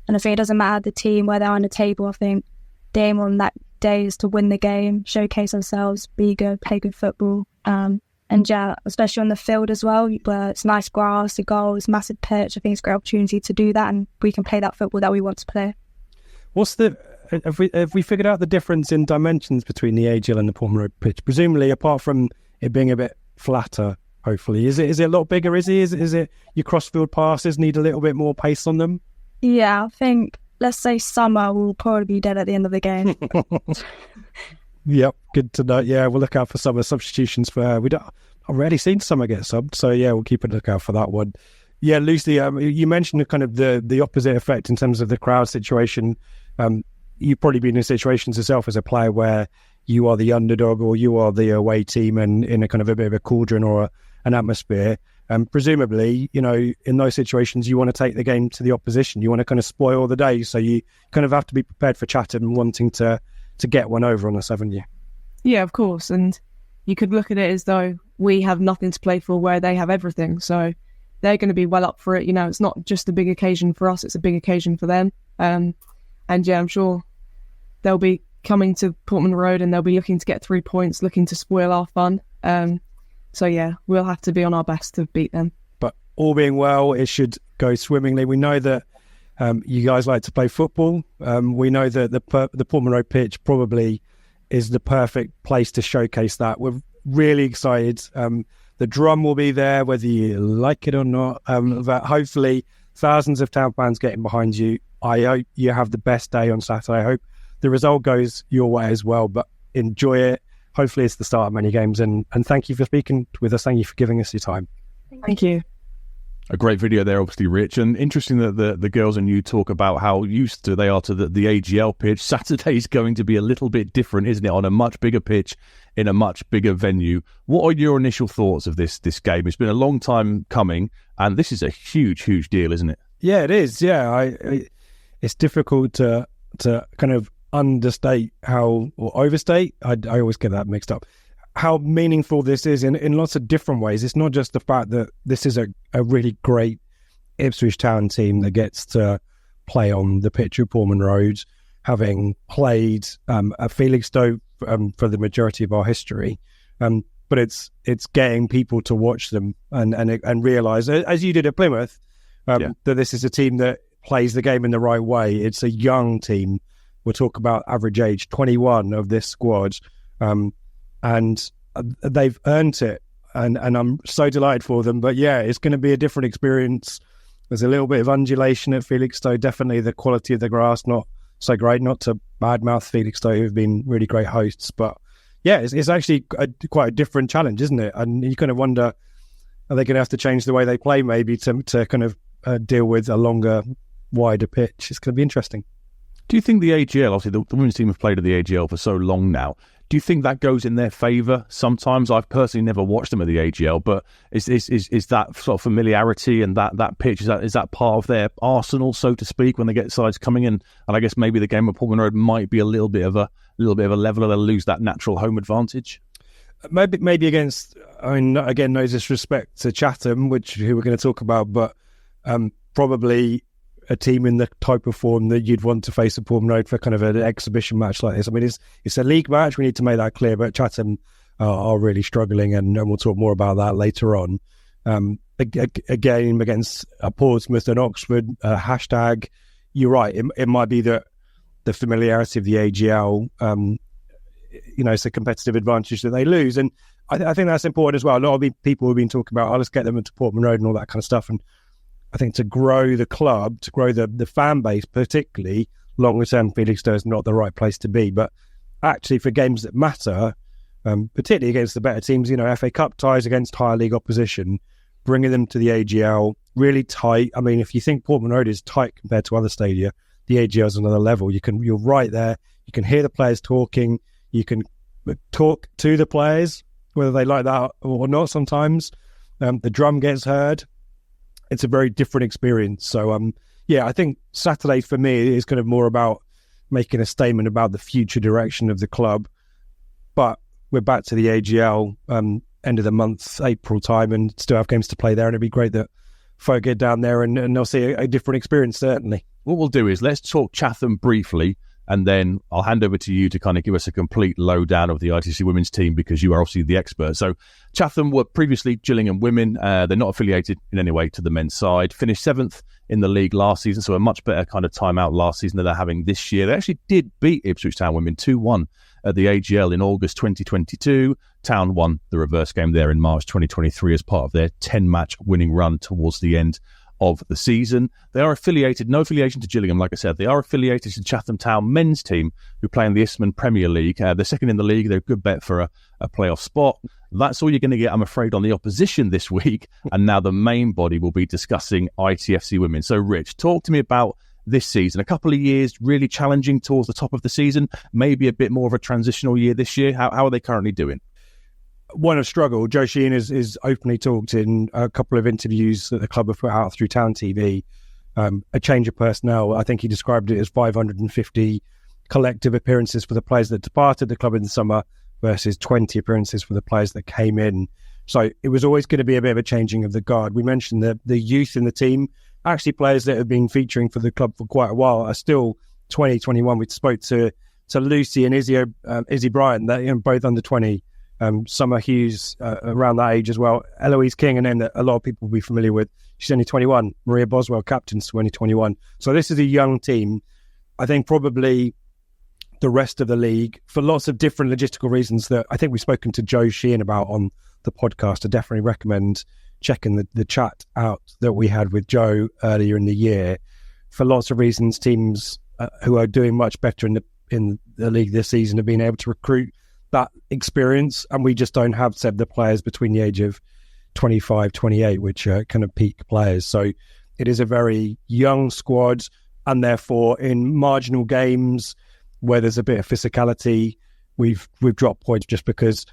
[SPEAKER 3] And I think it doesn't matter the team, where they're on the table. I think the aim on that day is to win the game, showcase ourselves, be good, play good football. Especially on the field as well, where it's nice grass, the goals, massive pitch. I think it's a great opportunity to do that, and we can play that football that we want to play.
[SPEAKER 2] Have we figured out the difference in dimensions between the AGL and the Portman Road pitch? Presumably, apart from it being a bit flatter, hopefully, is it a lot bigger? Is it your crossfield passes need a little bit more pace on them?
[SPEAKER 3] Yeah, I think, let's say summer, we'll probably be dead at the end of the game.
[SPEAKER 2] Yep, good to know. Yeah, we'll look out for summer substitutions for her. I've already seen summer get subbed, so yeah, we'll keep a lookout for that one. Yeah, Lucy, you mentioned kind of the opposite effect in terms of the crowd situation. You've probably been in situations yourself as a player where you are the underdog or you are the away team and in a kind of a bit of a cauldron or an atmosphere. Presumably, in those situations, you want to take the game to the opposition. You want to kind of spoil the day. So you kind of have to be prepared for Chatham and wanting to get one over on us, haven't you?
[SPEAKER 4] Yeah, of course. And you could look at it as though we have nothing to play for where they have everything. So they're going to be well up for it. It's not just a big occasion for us, it's a big occasion for them. I'm sure they'll be coming to Portman Road and they'll be looking to get 3 points, looking to spoil our fun. We'll have to be on our best to beat them. But
[SPEAKER 2] all being well, it should go swimmingly. We know that you guys like to play football. We know that the Portman Road pitch probably is the perfect place to showcase that. We're really excited. The drum will be there, whether you like it or not. But hopefully, thousands of Town fans getting behind you. I hope you have the best day on Saturday. I hope the result goes your way as well. But enjoy it. Hopefully, it's the start of many games. And thank you for speaking with us. Thank you for giving us your time.
[SPEAKER 4] Thank you.
[SPEAKER 1] A great video there, obviously, Rich. And interesting that the girls and you talk about how used they are to the AGL pitch. Saturday's going to be a little bit different, isn't it? On a much bigger pitch, in a much bigger venue. What are your initial thoughts of this game? It's been a long time coming, and this is a huge, huge deal, isn't it?
[SPEAKER 2] Yeah, it is. Yeah, it's difficult to kind of understate or overstate. I always get that mixed up. how meaningful this is in lots of different ways. It's not just the fact that this is a really great Ipswich Town team that gets to play on the pitch of Portman Road, having played at Felixstowe for the majority of our history. But it's getting people to watch them and realise, as you did at Plymouth, that this is a team that plays the game in the right way. It's a young team. We'll talk about average age, 21 of this squad, and they've earned it. And I'm so delighted for them. But yeah, it's going to be a different experience. There's a little bit of undulation at Felixstowe. Definitely the quality of the grass not so great. Not to badmouth Felixstowe, who've been really great hosts, but yeah, it's actually quite a different challenge, isn't it? And you kind of wonder, are they going to have to change the way they play maybe to kind of deal with a longer, wider pitch? It's going to be interesting.
[SPEAKER 1] Do you think the AGL, obviously the women's team have played at the AGL for so long now, do you think that goes in their favour? Sometimes I've personally never watched them at the AGL, but is that sort of familiarity and that pitch, is that part of their arsenal, so to speak, when they get sides coming in? And I guess maybe the game at Portman Road might be a little bit of a leveler. They'll lose that natural home advantage.
[SPEAKER 2] Maybe against, I mean, again, no disrespect to Chatham, who we're going to talk about, but probably a team in the type of form that you'd want to face at Portman Road for kind of an exhibition match like this. I mean, it's a league match. We need to make that clear, but Chatham are really struggling, and we'll talk more about that later on. A game against Portsmouth and Oxford, hashtag, you're right. It might be that the familiarity of the AGL, it's a competitive advantage that they lose. And I think that's important as well. A lot of people have been talking about, let's get them into Portman Road and all that kind of stuff. And I think to grow the club, to grow the fan base, particularly longer term, Felixstowe is not the right place to be. But actually for games that matter, particularly against the better teams, FA Cup ties against higher league opposition, bringing them to the AGL, really tight. I mean, if you think Portman Road is tight compared to other stadia, the AGL is another level. You're right there. You can hear the players talking. You can talk to the players, whether they like that or not sometimes. The drum gets heard. It's a very different experience. So, I think Saturday for me is kind of more about making a statement about the future direction of the club. But we're back to the AGL end of the month, April time, and still have games to play there. And it'd be great that folk get down there and they'll see a different experience, certainly.
[SPEAKER 1] What we'll do is let's talk Chatham briefly, and then I'll hand over to you to kind of give us a complete lowdown of the ITFC Women's team, because you are obviously the expert. So Chatham were previously Gillingham Women. They're not affiliated in any way to the men's side. Finished 7th in the league last season, so a much better kind of time out last season than they're having this year. They actually did beat Ipswich Town Women 2-1 at the AGL in August 2022. Town won the reverse game there in March 2023 as part of their 10-match winning run towards the end of the season. They are affiliated, no affiliation to Gillingham, like I said. They are affiliated to the Chatham Town men's team, who play in the Isthmian Premier League. They're second in the league. They're a good bet for a playoff spot. That's all you're going to get, I'm afraid, on the opposition this week. And now the main body will be discussing ITFC Women. So, Rich, talk to me about this season. A couple of years really challenging towards the top of the season, maybe a bit more of a transitional year this year. How are they currently doing?
[SPEAKER 2] One of struggle. Joe Sheehan is openly talked in a couple of interviews that the club have put out through Town TV. A change of personnel. I think he described it as 550 collective appearances for the players that departed the club in the summer versus 20 appearances for the players that came in. So it was always going to be a bit of a changing of the guard. We mentioned that the youth in the team, actually players that have been featuring for the club for quite a while, are still 20, 21. We spoke to Lucy and Issy Bryant, both under 20. Summer Hughes around that age as well. Eloise King, a name that a lot of people will be familiar with. She's only 21. Maria Boswell, captain's only 21. So this is a young team. I think probably the rest of the league, for lots of different logistical reasons that I think we've spoken to Joe Sheehan about on the podcast. I definitely recommend checking the chat out that we had with Joe earlier in the year. For lots of reasons, teams who are doing much better in the league this season have been able to recruit that experience, and we just don't have the players between the age of 25, 28, which are kind of peak players. So it is a very young squad, and therefore in marginal games where there's a bit of physicality, we've dropped points just because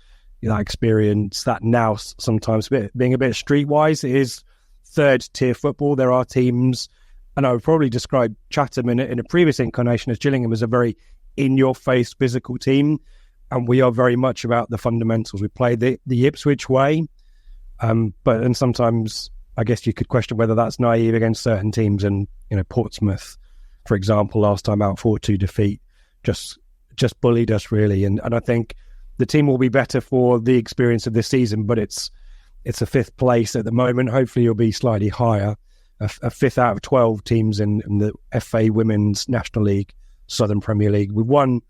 [SPEAKER 2] that experience, that now sometimes being a bit streetwise, it is third tier football. There are teams, and I would probably describe Chatham in a previous incarnation as Gillingham as a very in-your-face physical team. and we are very much about the fundamentals. We play the Ipswich way, and sometimes I guess you could question whether that's naive against certain teams. And Portsmouth, for example, last time out 4-2 defeat, just bullied us really. And I think the team will be better for the experience of this season, but it's a 5th place at the moment. Hopefully it'll be slightly higher. A 5th out of 12 teams in the FA Women's National League, Southern Premier League. We've won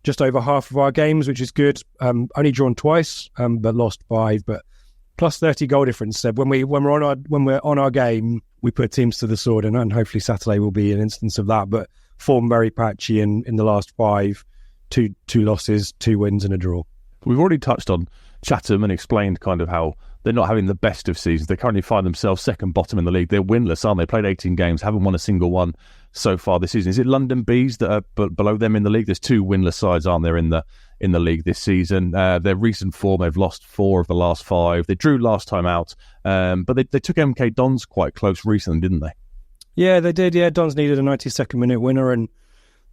[SPEAKER 2] just over half of our games, which is good. Only drawn twice, but lost 5. But plus 30 goal difference. So when we're on our game, we put teams to the sword, and hopefully Saturday will be an instance of that. But form very patchy in the last 5, two losses, 2 wins and a draw.
[SPEAKER 1] We've already touched on Chatham and explained kind of how they're not having the best of seasons. They currently find themselves second bottom in the league. They're winless, aren't they? Played 18 games, haven't won a single one so far this season. Is it London Bees that are below them in the league? There's 2 winless sides, aren't there, in the league this season? Their recent form, they've lost 4 of the last 5. They drew last time out, but they took MK Dons quite close recently, didn't they?
[SPEAKER 2] Yeah, they did. Yeah, Dons needed a 92nd minute winner, and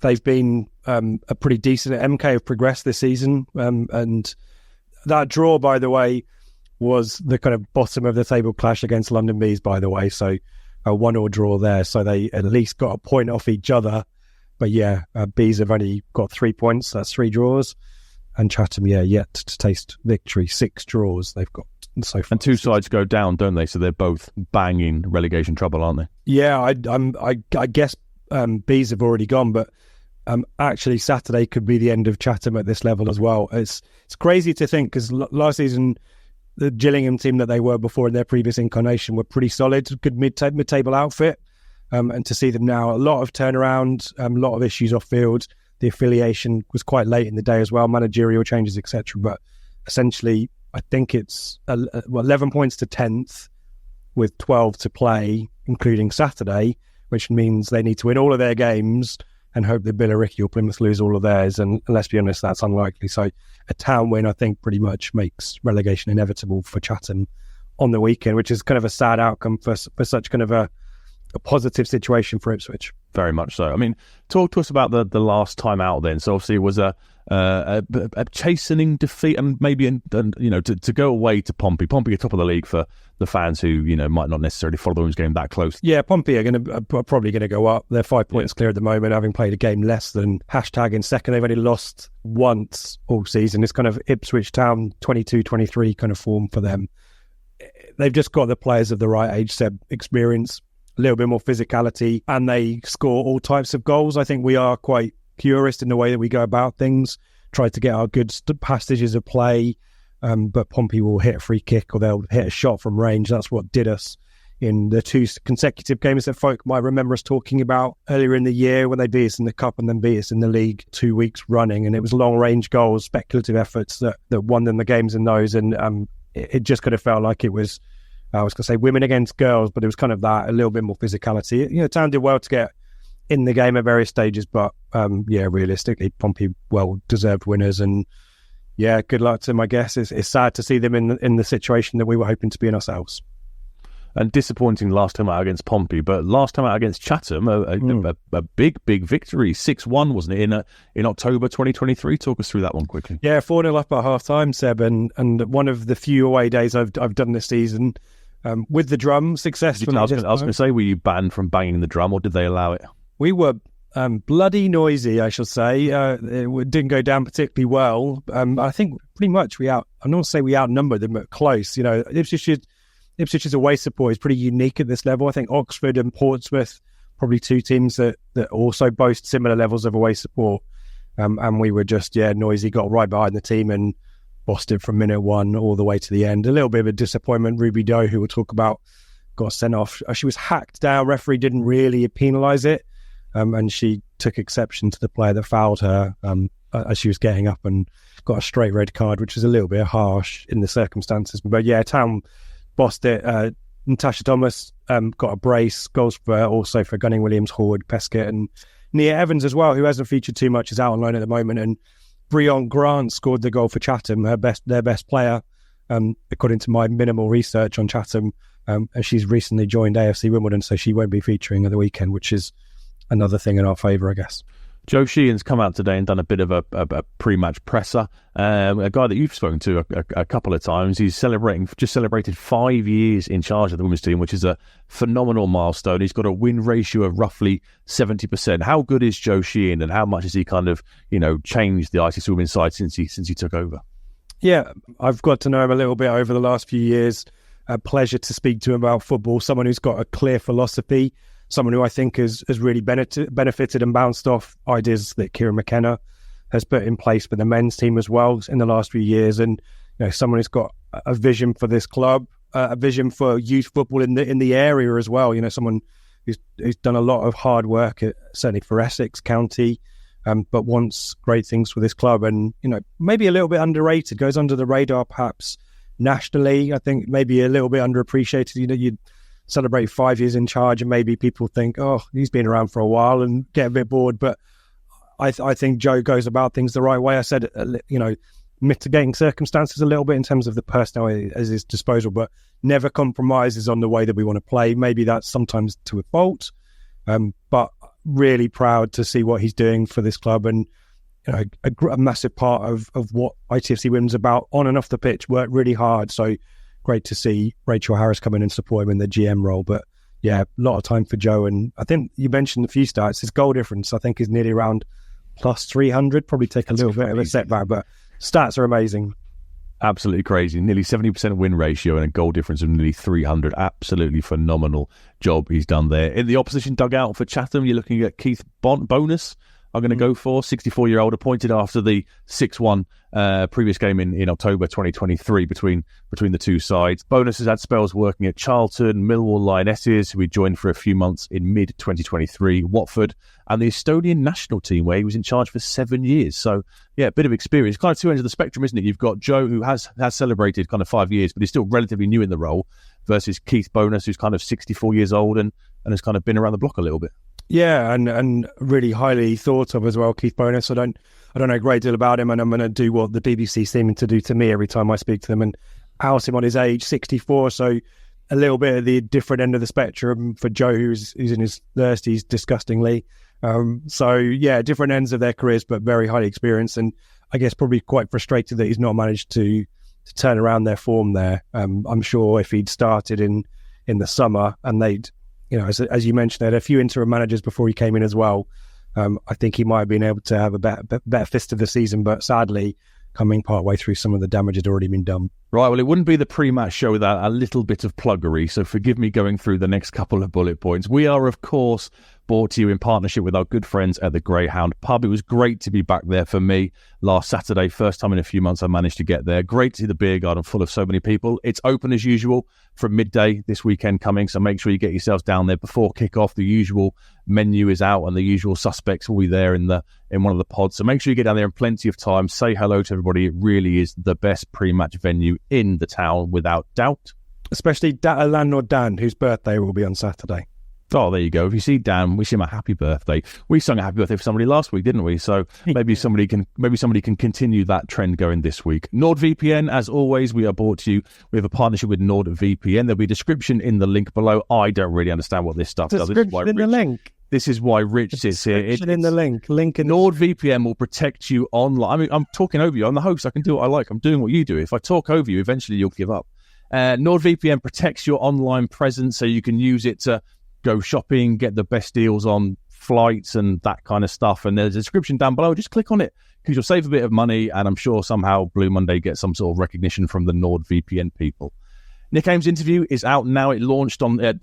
[SPEAKER 2] they've been a pretty decent. MK have progressed this season, and that draw, by the way, was the kind of bottom of the table clash against London Bees, by the way. So a 1-1 draw there. So they at least got a point off each other. But yeah, Bees have only got 3 points. That's 3 draws. And Chatham, yet to taste victory. 6 draws they've got so far.
[SPEAKER 1] And 2 sides go down, don't they? So they're both banging relegation trouble, aren't they?
[SPEAKER 2] Yeah, I guess Bees have already gone, but actually Saturday could be the end of Chatham at this level as well. It's crazy to think, because last season the Gillingham team that they were before in their previous incarnation were pretty solid, good mid-table outfit, and to see them now, a lot of turnaround, a lot of issues off field. The affiliation was quite late in the day as well, managerial changes, etc. But essentially, I think it's 11 points to 10th with 12 to play, including Saturday, which means they need to win all of their games and hope that Billericay or Plymouth lose all of theirs. And let's be honest, that's unlikely. So a Town win, I think, pretty much makes relegation inevitable for Chatham on the weekend, which is kind of a sad outcome for such kind of a positive situation for Ipswich.
[SPEAKER 1] Very much so. I mean, talk to us about the last time out then. So obviously it was a chastening defeat, and maybe to go away to Pompey are top of the league for the fans who might not necessarily follow the women's game that close.
[SPEAKER 2] Yeah, Pompey are probably going to go up. They're 5 points clear at the moment, having played a game less than # in second. They've only lost once all season. It's kind of Ipswich Town 22-23 kind of form for them. They've just got the players of the right age, Seb, experience, a little bit more physicality, and they score all types of goals. I think we are quite purist in the way that we go about things, try to get our good passages of play, but Pompey will hit a free kick or they'll hit a shot from range. That's what did us in the 2 consecutive games that folk might remember us talking about earlier in the year, when they beat us in the Cup and then beat us in the league 2 weeks running. And it was long range goals, speculative efforts that won them the games in those. And it just kind of felt like it was, I was going to say women against girls, but it was kind of that, a little bit more physicality. Town did well to get in the game at various stages, but realistically, Pompey well-deserved winners, and good luck to them, I guess. It's sad to see them in the situation that we were hoping to be in ourselves.
[SPEAKER 1] And disappointing last time out against Pompey, but last time out against Chatham, a big victory, 6-1, wasn't it, in October 2023? Talk us through that one quickly.
[SPEAKER 2] Yeah, 4-0 up at half-time, Seb, and one of the few away days I've done this season. With the drum, successfully.
[SPEAKER 1] I was going to say, were you banned from banging the drum, or did they allow it?
[SPEAKER 2] We were bloody noisy, I shall say. It didn't go down particularly well. I think pretty much I'm not going to say we outnumbered them, but close. Ipswich's away support is pretty unique at this level. I think Oxford and Portsmouth, probably 2 teams that also boast similar levels of away support. And we were just, noisy, got right behind the team and bossed it from minute 1 all the way to the end. A little bit of a disappointment. Ruby Doe, who we'll talk about, got sent off. She was hacked down. Referee didn't really penalise it. And she took exception to the player that fouled her as she was getting up, and got a straight red card, which was a little bit harsh in the circumstances. But Town bossed it. Natasha Thomas got a brace. Goals also for Gunning Williams, Horde, Pescott, and Nia Evans as well, who hasn't featured too much, is out on loan at the moment. And Breon Grant scored the goal for Chatham, their best player, according to my minimal research on Chatham. And she's recently joined AFC Wimbledon, so she won't be featuring at the weekend, which is another thing in our favour, I guess.
[SPEAKER 1] Joe Sheehan's come out today and done a bit of a pre-match presser. A guy that you've spoken to a couple of times. He's celebrated 5 years in charge of the women's team, which is a phenomenal milestone. He's got a win ratio of roughly 70%. How good is Joe Sheehan, and how much has he kind of, changed the ITFC women's side since he took over?
[SPEAKER 2] Yeah, I've got to know him a little bit over the last few years. A pleasure to speak to him about football. Someone who's got a clear philosophy. Someone who I think has really benefited and bounced off ideas that Kieran McKenna has put in place for the men's team as well in the last few years. And someone who's got a vision for this club, a vision for youth football in the area as well. Someone who's done a lot of hard work, certainly for Essex County, but wants great things for this club. And maybe a little bit underrated, goes under the radar perhaps nationally. I think maybe a little bit underappreciated. You'd celebrate 5 years in charge and maybe people think, oh, he's been around for a while, and get a bit bored. But I think Joe goes about things the right way. I said, mitigating circumstances a little bit in terms of the personnel at his disposal, but never compromises on the way that we want to play. Maybe that's sometimes to a fault, but really proud to see what he's doing for this club. And a massive part of what ITFC Women's about on and off the pitch, worked really hard. So great to see Rachel Harris come in and support him in the GM role. But yeah, a lot of time for Joe. And I think you mentioned a few stats. His goal difference, I think, is nearly around plus 300. Probably take a little bit of a setback, but stats are amazing.
[SPEAKER 1] Absolutely crazy. Nearly 70% win ratio and a goal difference of nearly 300. Absolutely phenomenal job he's done there. In the opposition dugout for Chatham, you're looking at Keith Bonus. I'm going to go for 64-year-old, appointed after the 6-1 previous game in October 2023 between the two sides. Bonus has had spells working at Charlton, Millwall Lionesses, who he joined for a few months in mid-2023, Watford, and the Estonian national team, where he was in charge for 7 years. So, yeah, a bit of experience. Kind of two ends of the spectrum, isn't it? You've got Joe, who has celebrated kind of 5 years, but he's still relatively new in the role, versus Keith Bonus, who's kind of 64 years old and has kind of been around the block a little bit.
[SPEAKER 2] Yeah, and really highly thought of as well, Keith Bonus. I don't know a great deal about him, and I'm going to do what the BBC seem to do to me every time I speak to them, and out him on his age, 64. So a little bit of the different end of the spectrum for Joe, who's in his 30s, disgustingly. So yeah, different ends of their careers, but very highly experienced, and I guess probably quite frustrated that he's not managed to turn around their form there. I'm sure if he'd started in the summer and they'd, as you mentioned, they had a few interim managers before he came in as well. I think he might have been able to have a better fist of the season, but sadly, coming part way through, some of the damage had already been done.
[SPEAKER 1] Right, well, it wouldn't be the pre-match show without a little bit of pluggery, so forgive me going through the next couple of bullet points. We are, of course, brought to you in partnership with our good friends at the Greyhound Pub. It was great to be back there for me last Saturday. First time in a few months I managed to get there. Great to see the beer garden full of so many people. It's open as usual from midday this weekend coming, so make sure you get yourselves down there before kick-off. The usual menu is out and the usual suspects will be there in one of the pods. So make sure you get down there in plenty of time. Say hello to everybody. It really is the best pre-match venue in the town, without doubt.
[SPEAKER 2] Especially landlord Dan, whose birthday will be on Saturday.
[SPEAKER 1] Oh, there you go. If you see Dan, wish him a happy birthday. We sung a happy birthday for somebody last week, didn't we? So maybe somebody can continue that trend going this week. NordVPN, as always, we are brought to you. We have a partnership with NordVPN. There'll be a description in the link below. I don't really understand what this stuff does. This is why Rich is here.
[SPEAKER 2] In the link.
[SPEAKER 1] NordVPN will protect you online. I mean, I'm talking over you. I'm the host. I can do what I like. I'm doing what you do. If I talk over you, eventually you'll give up. NordVPN protects your online presence, so you can use it to go shopping, get the best deals on flights and that kind of stuff. And there's a description down below. Just click on it because you'll save a bit of money. And I'm sure somehow Blue Monday gets some sort of recognition from the NordVPN people. Nick Ames' interview is out now. It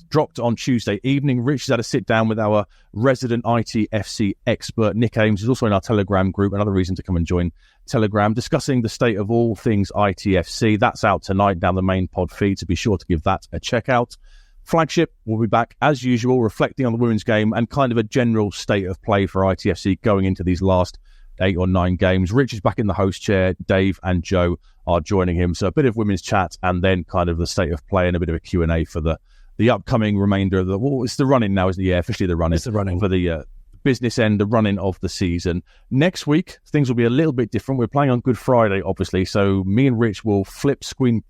[SPEAKER 1] dropped on Tuesday evening. Rich has had a sit down with our resident ITFC expert, Nick Ames, who's also in our Telegram group. Another reason to come and join Telegram, discussing the state of all things ITFC. That's out tonight down the main pod feed, so be sure to give that a check out. Flagship will be back as usual, reflecting on the women's game and kind of a general state of play for ITFC going into these last 8 or 9 games. Rich is back in the host chair. Dave and Joe are joining him. So a bit of women's chat and then kind of the state of play and a bit of a Q&A for the upcoming remainder of it's the running now, isn't it? Yeah, officially the running.
[SPEAKER 2] It's the running.
[SPEAKER 1] For the business end, the running of the season. Next week, things will be a little bit different. We're playing on Good Friday, obviously. So me and Rich will flip screen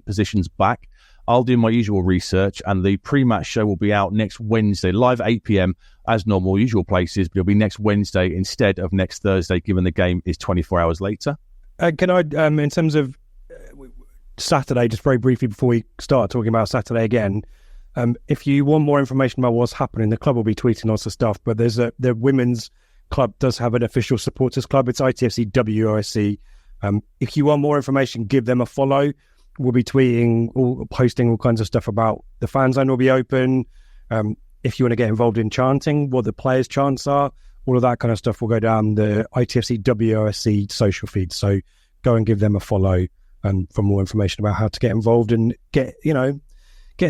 [SPEAKER 1] positions back. I'll do my usual research, and the pre-match show will be out next Wednesday, live at 8 p.m. as normal, usual places, but it'll be next Wednesday instead of next Thursday, given the game is 24 hours later.
[SPEAKER 2] Can I, in terms of Saturday, just very briefly before we start talking about Saturday again, if you want more information about what's happening, the club will be tweeting lots of stuff, but the women's club does have an official supporters club. It's ITFC WOSC. If you want more information, give them a follow. We'll be tweeting or posting all kinds of stuff about the fan zone will be open. If you want to get involved in chanting, what the players' chants are, all of that kind of stuff will go down the ITFC WOSC social feed. So go and give them a follow for more information about how to get involved and get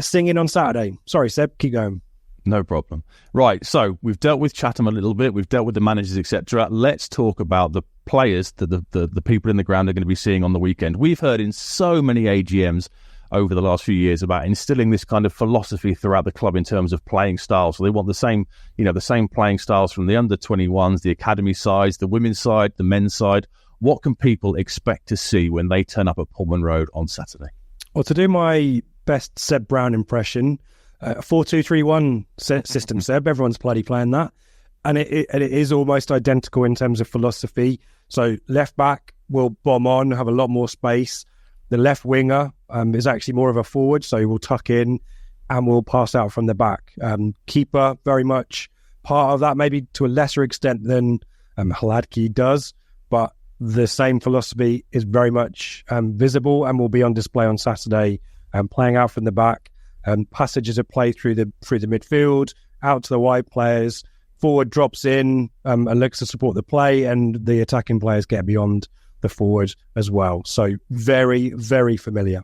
[SPEAKER 2] singing on Saturday. Sorry, Seb, keep going.
[SPEAKER 1] No problem. Right, so we've dealt with Chatham a little bit, we've dealt with the managers, etc. Let's talk about the players that the people in the ground are going to be seeing on the weekend. We've heard in so many AGMs over the last few years about instilling this kind of philosophy throughout the club in terms of playing styles. So they want the same playing styles from the under-21s, the academy sides, the women's side, the men's side. What can people expect to see when they turn up at Portman Road on Saturday?
[SPEAKER 2] Well, to do my best Seb Brown impression, a 4-2-3-1 system, Seb. Everyone's bloody playing that. And it is almost identical in terms of philosophy. So left back will bomb on, have a lot more space. The left winger is actually more of a forward, so he will tuck in and will pass out from the back. Keeper, very much part of that, maybe to a lesser extent than Hladky does, but the same philosophy is very much visible and will be on display on Saturday, playing out from the back. Passages of play through the midfield, out to the wide players, forward drops in and looks to support the play, and the attacking players get beyond the forward as well. So very, very familiar.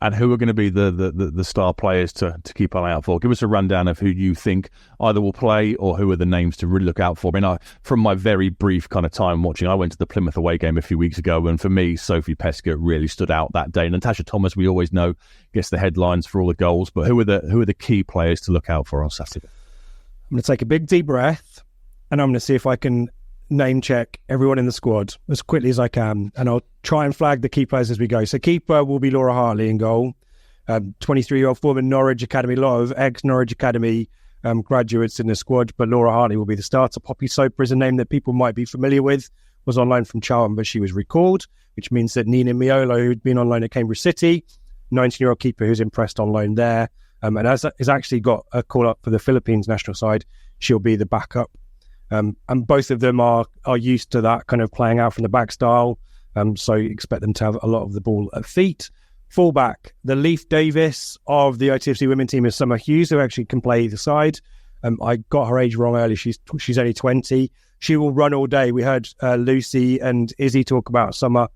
[SPEAKER 1] And who are going to be the star players to keep an eye out for? Give us a rundown of who you think either will play or who are the names to really look out for. I mean, from my very brief kind of time watching, I went to the Plymouth away game a few weeks ago, and for me, Sophie Pesca really stood out that day. Natasha Thomas, we always know, gets the headlines for all the goals, but who are the key players to look out for on Saturday?
[SPEAKER 2] I'm going to take a big deep breath, and I'm going to see if I can name check everyone in the squad as quickly as I can, and I'll try and flag the key players as we go. So keeper will be Laura Hartley in goal. 23-year-old former Norwich Academy, a lot of ex-Norwich Academy graduates in the squad, but Laura Hartley will be the starter. Poppy Soper is a name that people might be familiar with, was on loan from Chatham, but she was recalled, which means that Nina Miolo, who'd been on loan at Cambridge City, 19-year-old keeper who's impressed on loan there, and has actually got a call-up for the Philippines national side. She'll be the backup. And both of them are used to that kind of playing out from the back style. So you expect them to have a lot of the ball at feet. Fullback, the Leaf Davis of the ITFC Women team is Summer Hughes, who actually can play either side. I got her age wrong earlier. She's only 20. She will run all day. We heard Lucy and Izzy talk about Summer.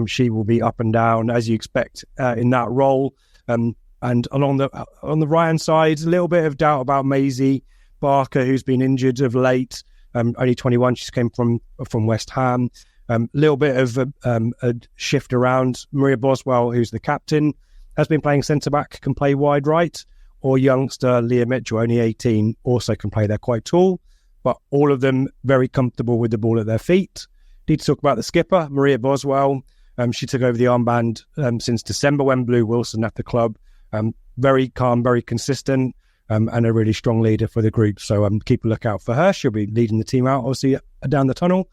[SPEAKER 2] She will be up and down as you expect in that role. And on the right-hand side, a little bit of doubt about Maisie Barker, who's been injured of late. Only 21, she came from West Ham. Little bit of a shift around. Maria Boswell, who's the captain, has been playing centre-back, can play wide right. Or youngster Leah Mitchell, only 18, also can play there, quite tall. But all of them very comfortable with the ball at their feet. Need to talk about the skipper, Maria Boswell. She took over the armband since December when Blue Wilson left the club. Very calm, very consistent. And a really strong leader for the group. So keep a lookout for her. She'll be leading the team out, obviously, down the tunnel.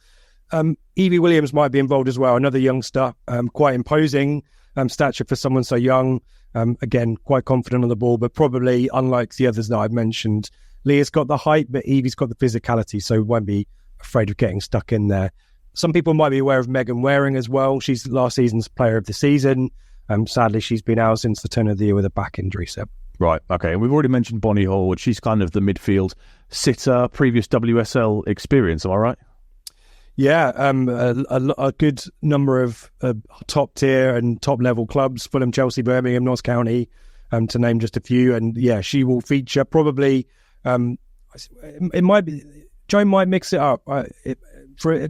[SPEAKER 2] Evie Williams might be involved as well, another youngster, quite imposing stature for someone so young. Again, quite confident on the ball, but probably, unlike the others that I've mentioned, Leah's got the height, but Evie's got the physicality, so won't be afraid of getting stuck in there. Some people might be aware of Megan Waring as well. She's last season's player of the season. Sadly, she's been out since the turn of the year with a back injury, so...
[SPEAKER 1] Right, okay. And we've already mentioned Bonnie Horwood. She's kind of the midfield sitter, previous WSL experience, am I right?
[SPEAKER 2] Yeah, a good number of top tier and top level clubs, Fulham, Chelsea, Birmingham, Notts County, to name just a few. And yeah, she will feature probably, it might be, Joe might mix it up.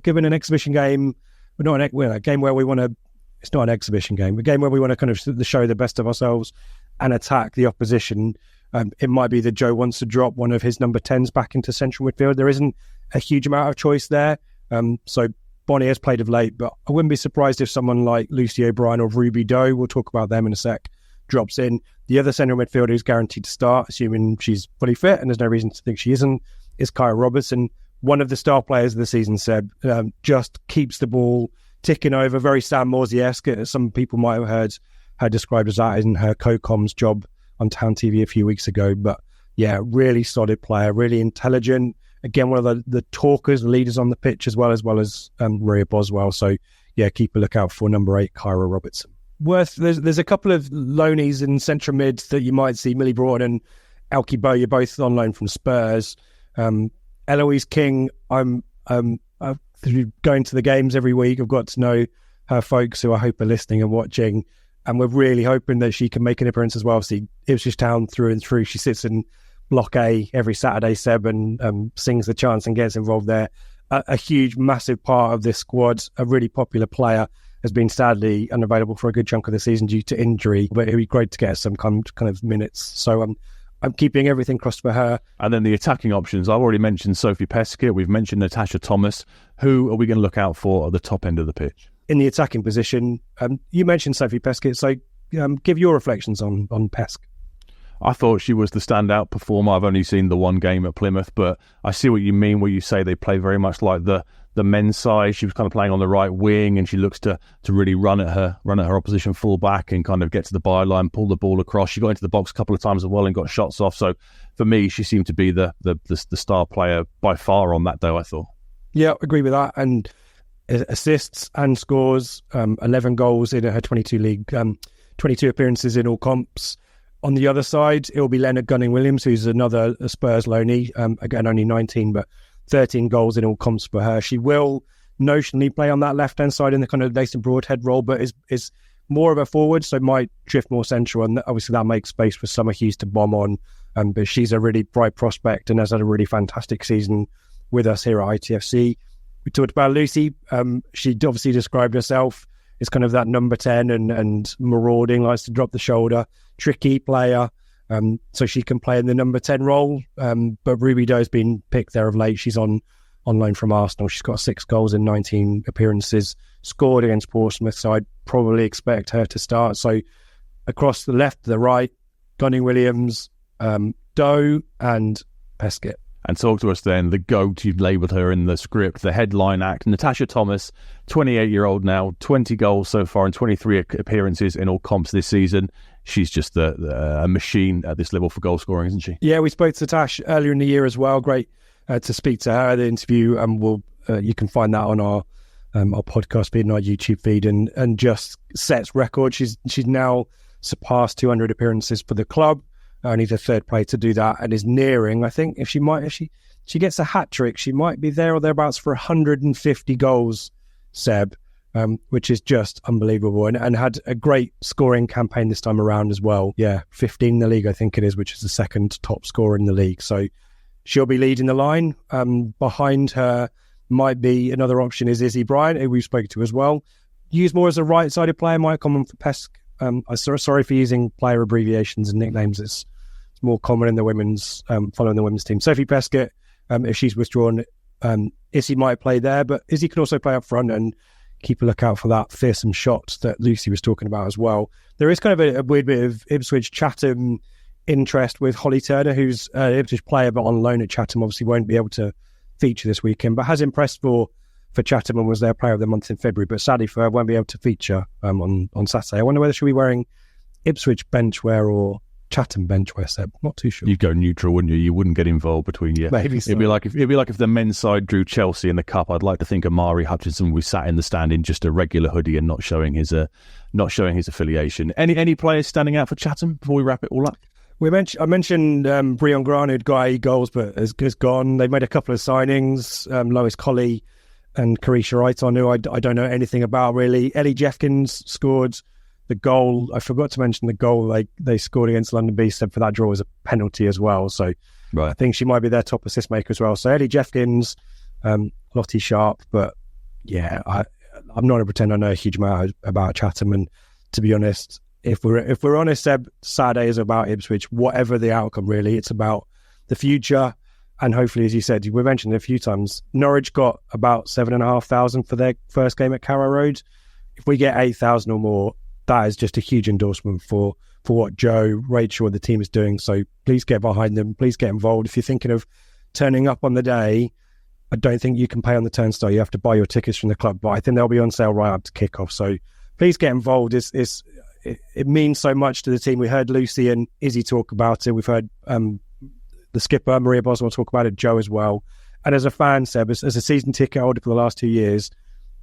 [SPEAKER 2] Given an exhibition game, a game where we want to, it's not an exhibition game, a game where we want to kind of show the best of ourselves and attack the opposition. It might be that Joe wants to drop one of his number 10s back into central midfield. There isn't a huge amount of choice there. So Bonnie has played of late, but I wouldn't be surprised if someone like Lucy O'Brien or Ruby Doe, we'll talk about them in a sec, drops in. The other central midfielder who's guaranteed to start, assuming she's fully fit, and there's no reason to think she isn't, is Kyra Robertson, one of the star players of the season, Seb. Just keeps the ball ticking over, very Sam Morsey-esque. Some people might have heard her described as that in her co-com's job on Town TV a few weeks ago. But yeah, really solid player, really intelligent. Again, one of the talkers, leaders on the pitch, as well as Maria Boswell. So yeah, keep a lookout for number 8, Kyra Robertson. There's a couple of loanies in central mid that you might see. Millie Broughton and Elkie Bowyer, both on loan from Spurs. Eloise King, I'm through going to the games every week. I've got to know her folks who I hope are listening and watching, and we're really hoping that she can make an appearance as well. See, Ipswich Town through and through. She sits in Block A every Saturday, Seb, and sings the chants and gets involved there. A huge, massive part of this squad, a really popular player, has been sadly unavailable for a good chunk of the season due to injury, but it'd be great to get some kind of minutes. So I'm keeping everything crossed for her. And
[SPEAKER 1] then the attacking options, I've already mentioned Sophie Peskett, we've mentioned Natasha Thomas. Who are we going to look out for at the top end of the pitch?
[SPEAKER 2] In the attacking position, you mentioned Sophie Peskett, so give your reflections on Pesk.
[SPEAKER 1] I thought she was the standout performer. I've only seen the one game at Plymouth, but I see what you mean where you say they play very much like the men's side. She was kind of playing on the right wing, and she looks to really run at her opposition full back and kind of get to the byline, pull the ball across. She got into the box a couple of times as well and got shots off. So for me, she seemed to be the star player by far on that day, I thought.
[SPEAKER 2] Yeah, I agree with that. And assists and scores, 11 goals in her 22 appearances in all comps. On the other side, it'll be Leonard Gunning-Williams, who's another Spurs loanee, again, only 19, but 13 goals in all comps for her. She will notionally play on that left-hand side in the kind of Nathan Broadhead role, but is more of a forward, so might drift more central, and obviously that makes space for Summer Hughes to bomb on. But she's a really bright prospect and has had a really fantastic season with us here at ITFC. We talked about Lucy. She obviously described herself as kind of that number 10 and marauding, likes to drop the shoulder, tricky player. So she can play in the number 10 role. But Ruby Doe's been picked there of late. She's on loan from Arsenal. She's got 6 goals in 19 appearances, scored against Portsmouth, so I'd probably expect her to start. So across the left, the right, Gunning-Williams, Doe and Peskett.
[SPEAKER 1] And talk to us then, the GOAT, you've labelled her in the script, the headline act, Natasha Thomas, 28-year-old now, 20 goals so far and 23 appearances in all comps this season. She's just a machine at this level for goal scoring, isn't she?
[SPEAKER 2] Yeah, we spoke to Tash earlier in the year as well. Great to speak to her, the interview, and you can find that on our podcast feed and our YouTube feed, and just sets record. She's now surpassed 200 appearances for the club. Only the third player to do that, and is nearing, I think, if she gets a hat-trick, she might be there or thereabouts for 150 goals, Seb, which is just unbelievable, and had a great scoring campaign this time around as well. Yeah, 15 in the league, I think it is, which is the second top scorer in the league. So she'll be leading the line. Behind her might be another option is Issy Bryant, who we've spoken to as well. Used more as a right-sided player, might come on for Pesk. I'm sorry for using player abbreviations and nicknames. It's more common in the women's, following the women's team. Sophie Peskett, if she's withdrawn, Issy might play there, but Issy can also play up front and keep a lookout for that fearsome shot that Lucy was talking about as well. There is kind of a weird bit of Ipswich Chatham interest with Holly Turner, who's an Ipswich player but on loan at Chatham. Obviously won't be able to feature this weekend, but has impressed for Chatham and was their player of the month in February, but sadly for her won't be able to feature on Saturday. I wonder whether she'll be wearing Ipswich bench wear or Chatham bench wear, Seb. Not too sure.
[SPEAKER 1] You'd go neutral, wouldn't you? You wouldn't get involved between you.
[SPEAKER 2] Maybe so.
[SPEAKER 1] It'd be like if the men's side drew Chelsea in the cup. I'd like to think Amari Hutchinson was sat in the stand in just a regular hoodie and not showing his affiliation. Any players standing out for Chatham before we wrap it all up?
[SPEAKER 2] I mentioned Breon Grant, who'd got 8 goals but has gone. They've made a couple of signings. Lois Colley and Carisha Aiton, who I don't know anything about really. Ellie Jeffkins scored the goal. I forgot to mention the goal they scored against London Beast, for that draw was a penalty as well. So right. I think she might be their top assist maker as well. So Ellie Jeffkins, Lottie Sharp, but yeah, I'm not going to pretend I know a huge amount about Chatham. And to be honest, if we're honest, Seb, Saturday is about Ipswich. Whatever the outcome, really, it's about the future. And hopefully, as you said, we mentioned it a few times, Norwich got about 7,500 for their first game at Carrow Road. If we get 8,000 or more, that is just a huge endorsement for what Joe, Rachel and the team is doing. So please get behind them. Please get involved. If you're thinking of turning up on the day, I don't think you can pay on the turnstile. You have to buy your tickets from the club, but I think they'll be on sale right up to kick-off. So please get involved. It means so much to the team. We heard Lucy and Izzy talk about it. We've heard the skipper, Maria Boswell, talk about it, Joe as well. And as a fan, Seb, as a season ticket holder for the last 2 years,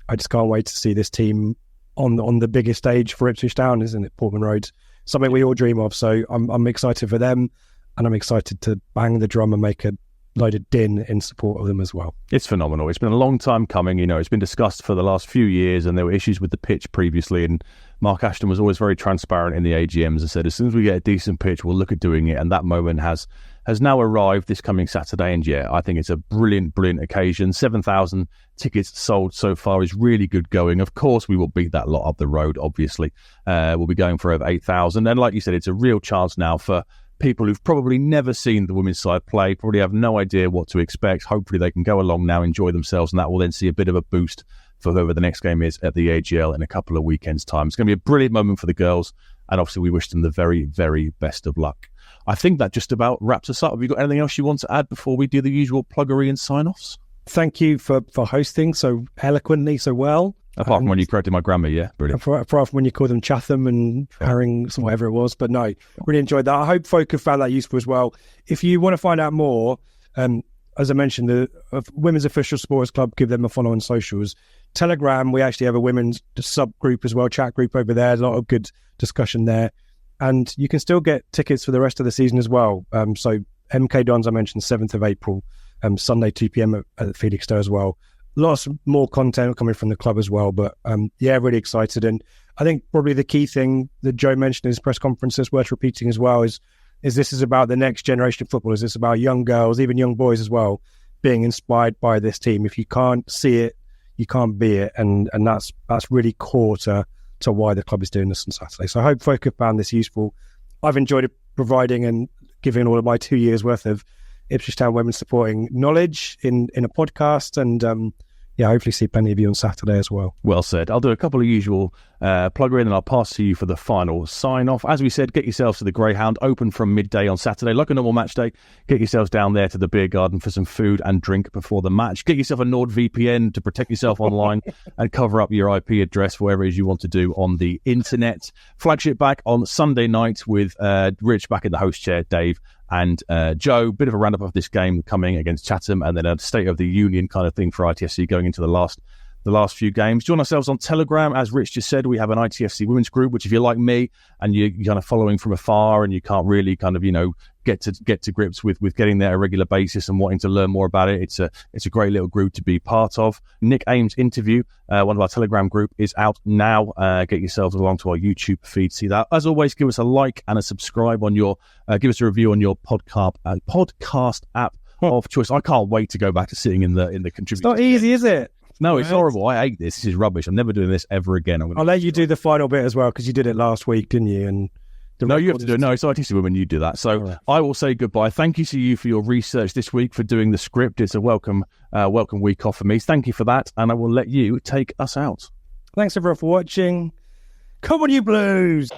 [SPEAKER 2] I just can't wait to see this team on the biggest stage for Ipswich Town, isn't it? Portman Road. Something we all dream of. So I'm excited for them, and I'm excited to bang the drum and make a load of din in support of them as well.
[SPEAKER 1] It's phenomenal. It's been a long time coming. It's been discussed for the last few years, and there were issues with the pitch previously, and Mark Ashton was always very transparent in the AGMs and said, as soon as we get a decent pitch, we'll look at doing it. And that moment has now arrived this coming Saturday. And I think it's a brilliant occasion. 7,000 tickets sold so far is really good going. Of course, we will beat that lot up the road, obviously. We'll be going for over 8,000. And like you said, it's a real chance now for people who've probably never seen the women's side play, probably have no idea what to expect. Hopefully they can go along now, enjoy themselves, and that will then see a bit of a boost for whoever the next game is at the AGL in a couple of weekends' time. It's going to be a brilliant moment for the girls, and obviously we wish them the very, very best of luck. I think that just about wraps us up. Have you got anything else you want to add before we do the usual pluggery and sign-offs?
[SPEAKER 2] Thank you for hosting so eloquently, so well.
[SPEAKER 1] Apart from when you corrected my grammar, yeah, brilliant.
[SPEAKER 2] Apart from when you called them Chatham and Herrings, whatever it was. But no, really enjoyed that. I hope folk have found that useful as well. If you want to find out more, as I mentioned, the Women's Official Sports Club, give them a follow on socials. Telegram, we actually have a women's subgroup as well, chat group over there. A lot of good discussion there. And you can still get tickets for the rest of the season as well. So MK Dons, I mentioned, 7th of April, Sunday, 2 p.m. at Felixstowe as well. Lots more content coming from the club as well. But really excited. And I think probably the key thing that Joe mentioned in his press conferences, worth repeating as well, is this is about the next generation of footballers. It's about young girls, even young boys as well, being inspired by this team. If you can't see it, you can't be it. And that's really core to why the club is doing this on Saturday. So I hope folk have found this useful. I've enjoyed providing and giving all of my 2 years worth of Ipswich Town women supporting knowledge in a podcast, and hopefully see plenty of you on Saturday as well.
[SPEAKER 1] Well said. I'll do a couple of usual plugger in, and I'll pass to you for the final sign-off. As we said, get yourselves to the Greyhound, open from midday on Saturday, like a normal match day. Get yourselves down there to the beer garden for some food and drink before the match. Get yourself a NordVPN to protect yourself online and cover up your IP address for whatever it is you want to do on the internet. Flagship back on Sunday night with Rich back in the host chair, Dave and Joe. Bit of a roundup of this game coming against Chatham, and then a State of the Union kind of thing for ITFC going into the last few games. Join ourselves on Telegram. As Rich just said, we have an ITFC Women's group, which if you're like me and you're kind of following from afar and you can't really kind of, get to grips with getting there on a regular basis and wanting to learn more about it, it's a great little group to be part of. Nick Ames' interview, one of our Telegram group, is out now. Get yourselves along to our YouTube feed, see that. As always, give us a like and a subscribe on your, give us a review on your podcast app of choice. I can't wait to go back to sitting in the contributor.
[SPEAKER 2] It's not easy, is it?
[SPEAKER 1] No, it's horrible. I hate this. This is rubbish. I'm never doing this ever again.
[SPEAKER 2] I'll let you do the final bit as well, because you did it last week, didn't you? And
[SPEAKER 1] no, you have to do it. No, it's ITC Women. You do that. So right. I will say goodbye. Thank you to you for your research this week, for doing the script. It's a welcome week off for me. Thank you for that. And I will let you take us out.
[SPEAKER 2] Thanks everyone for watching. Come on, you Blues!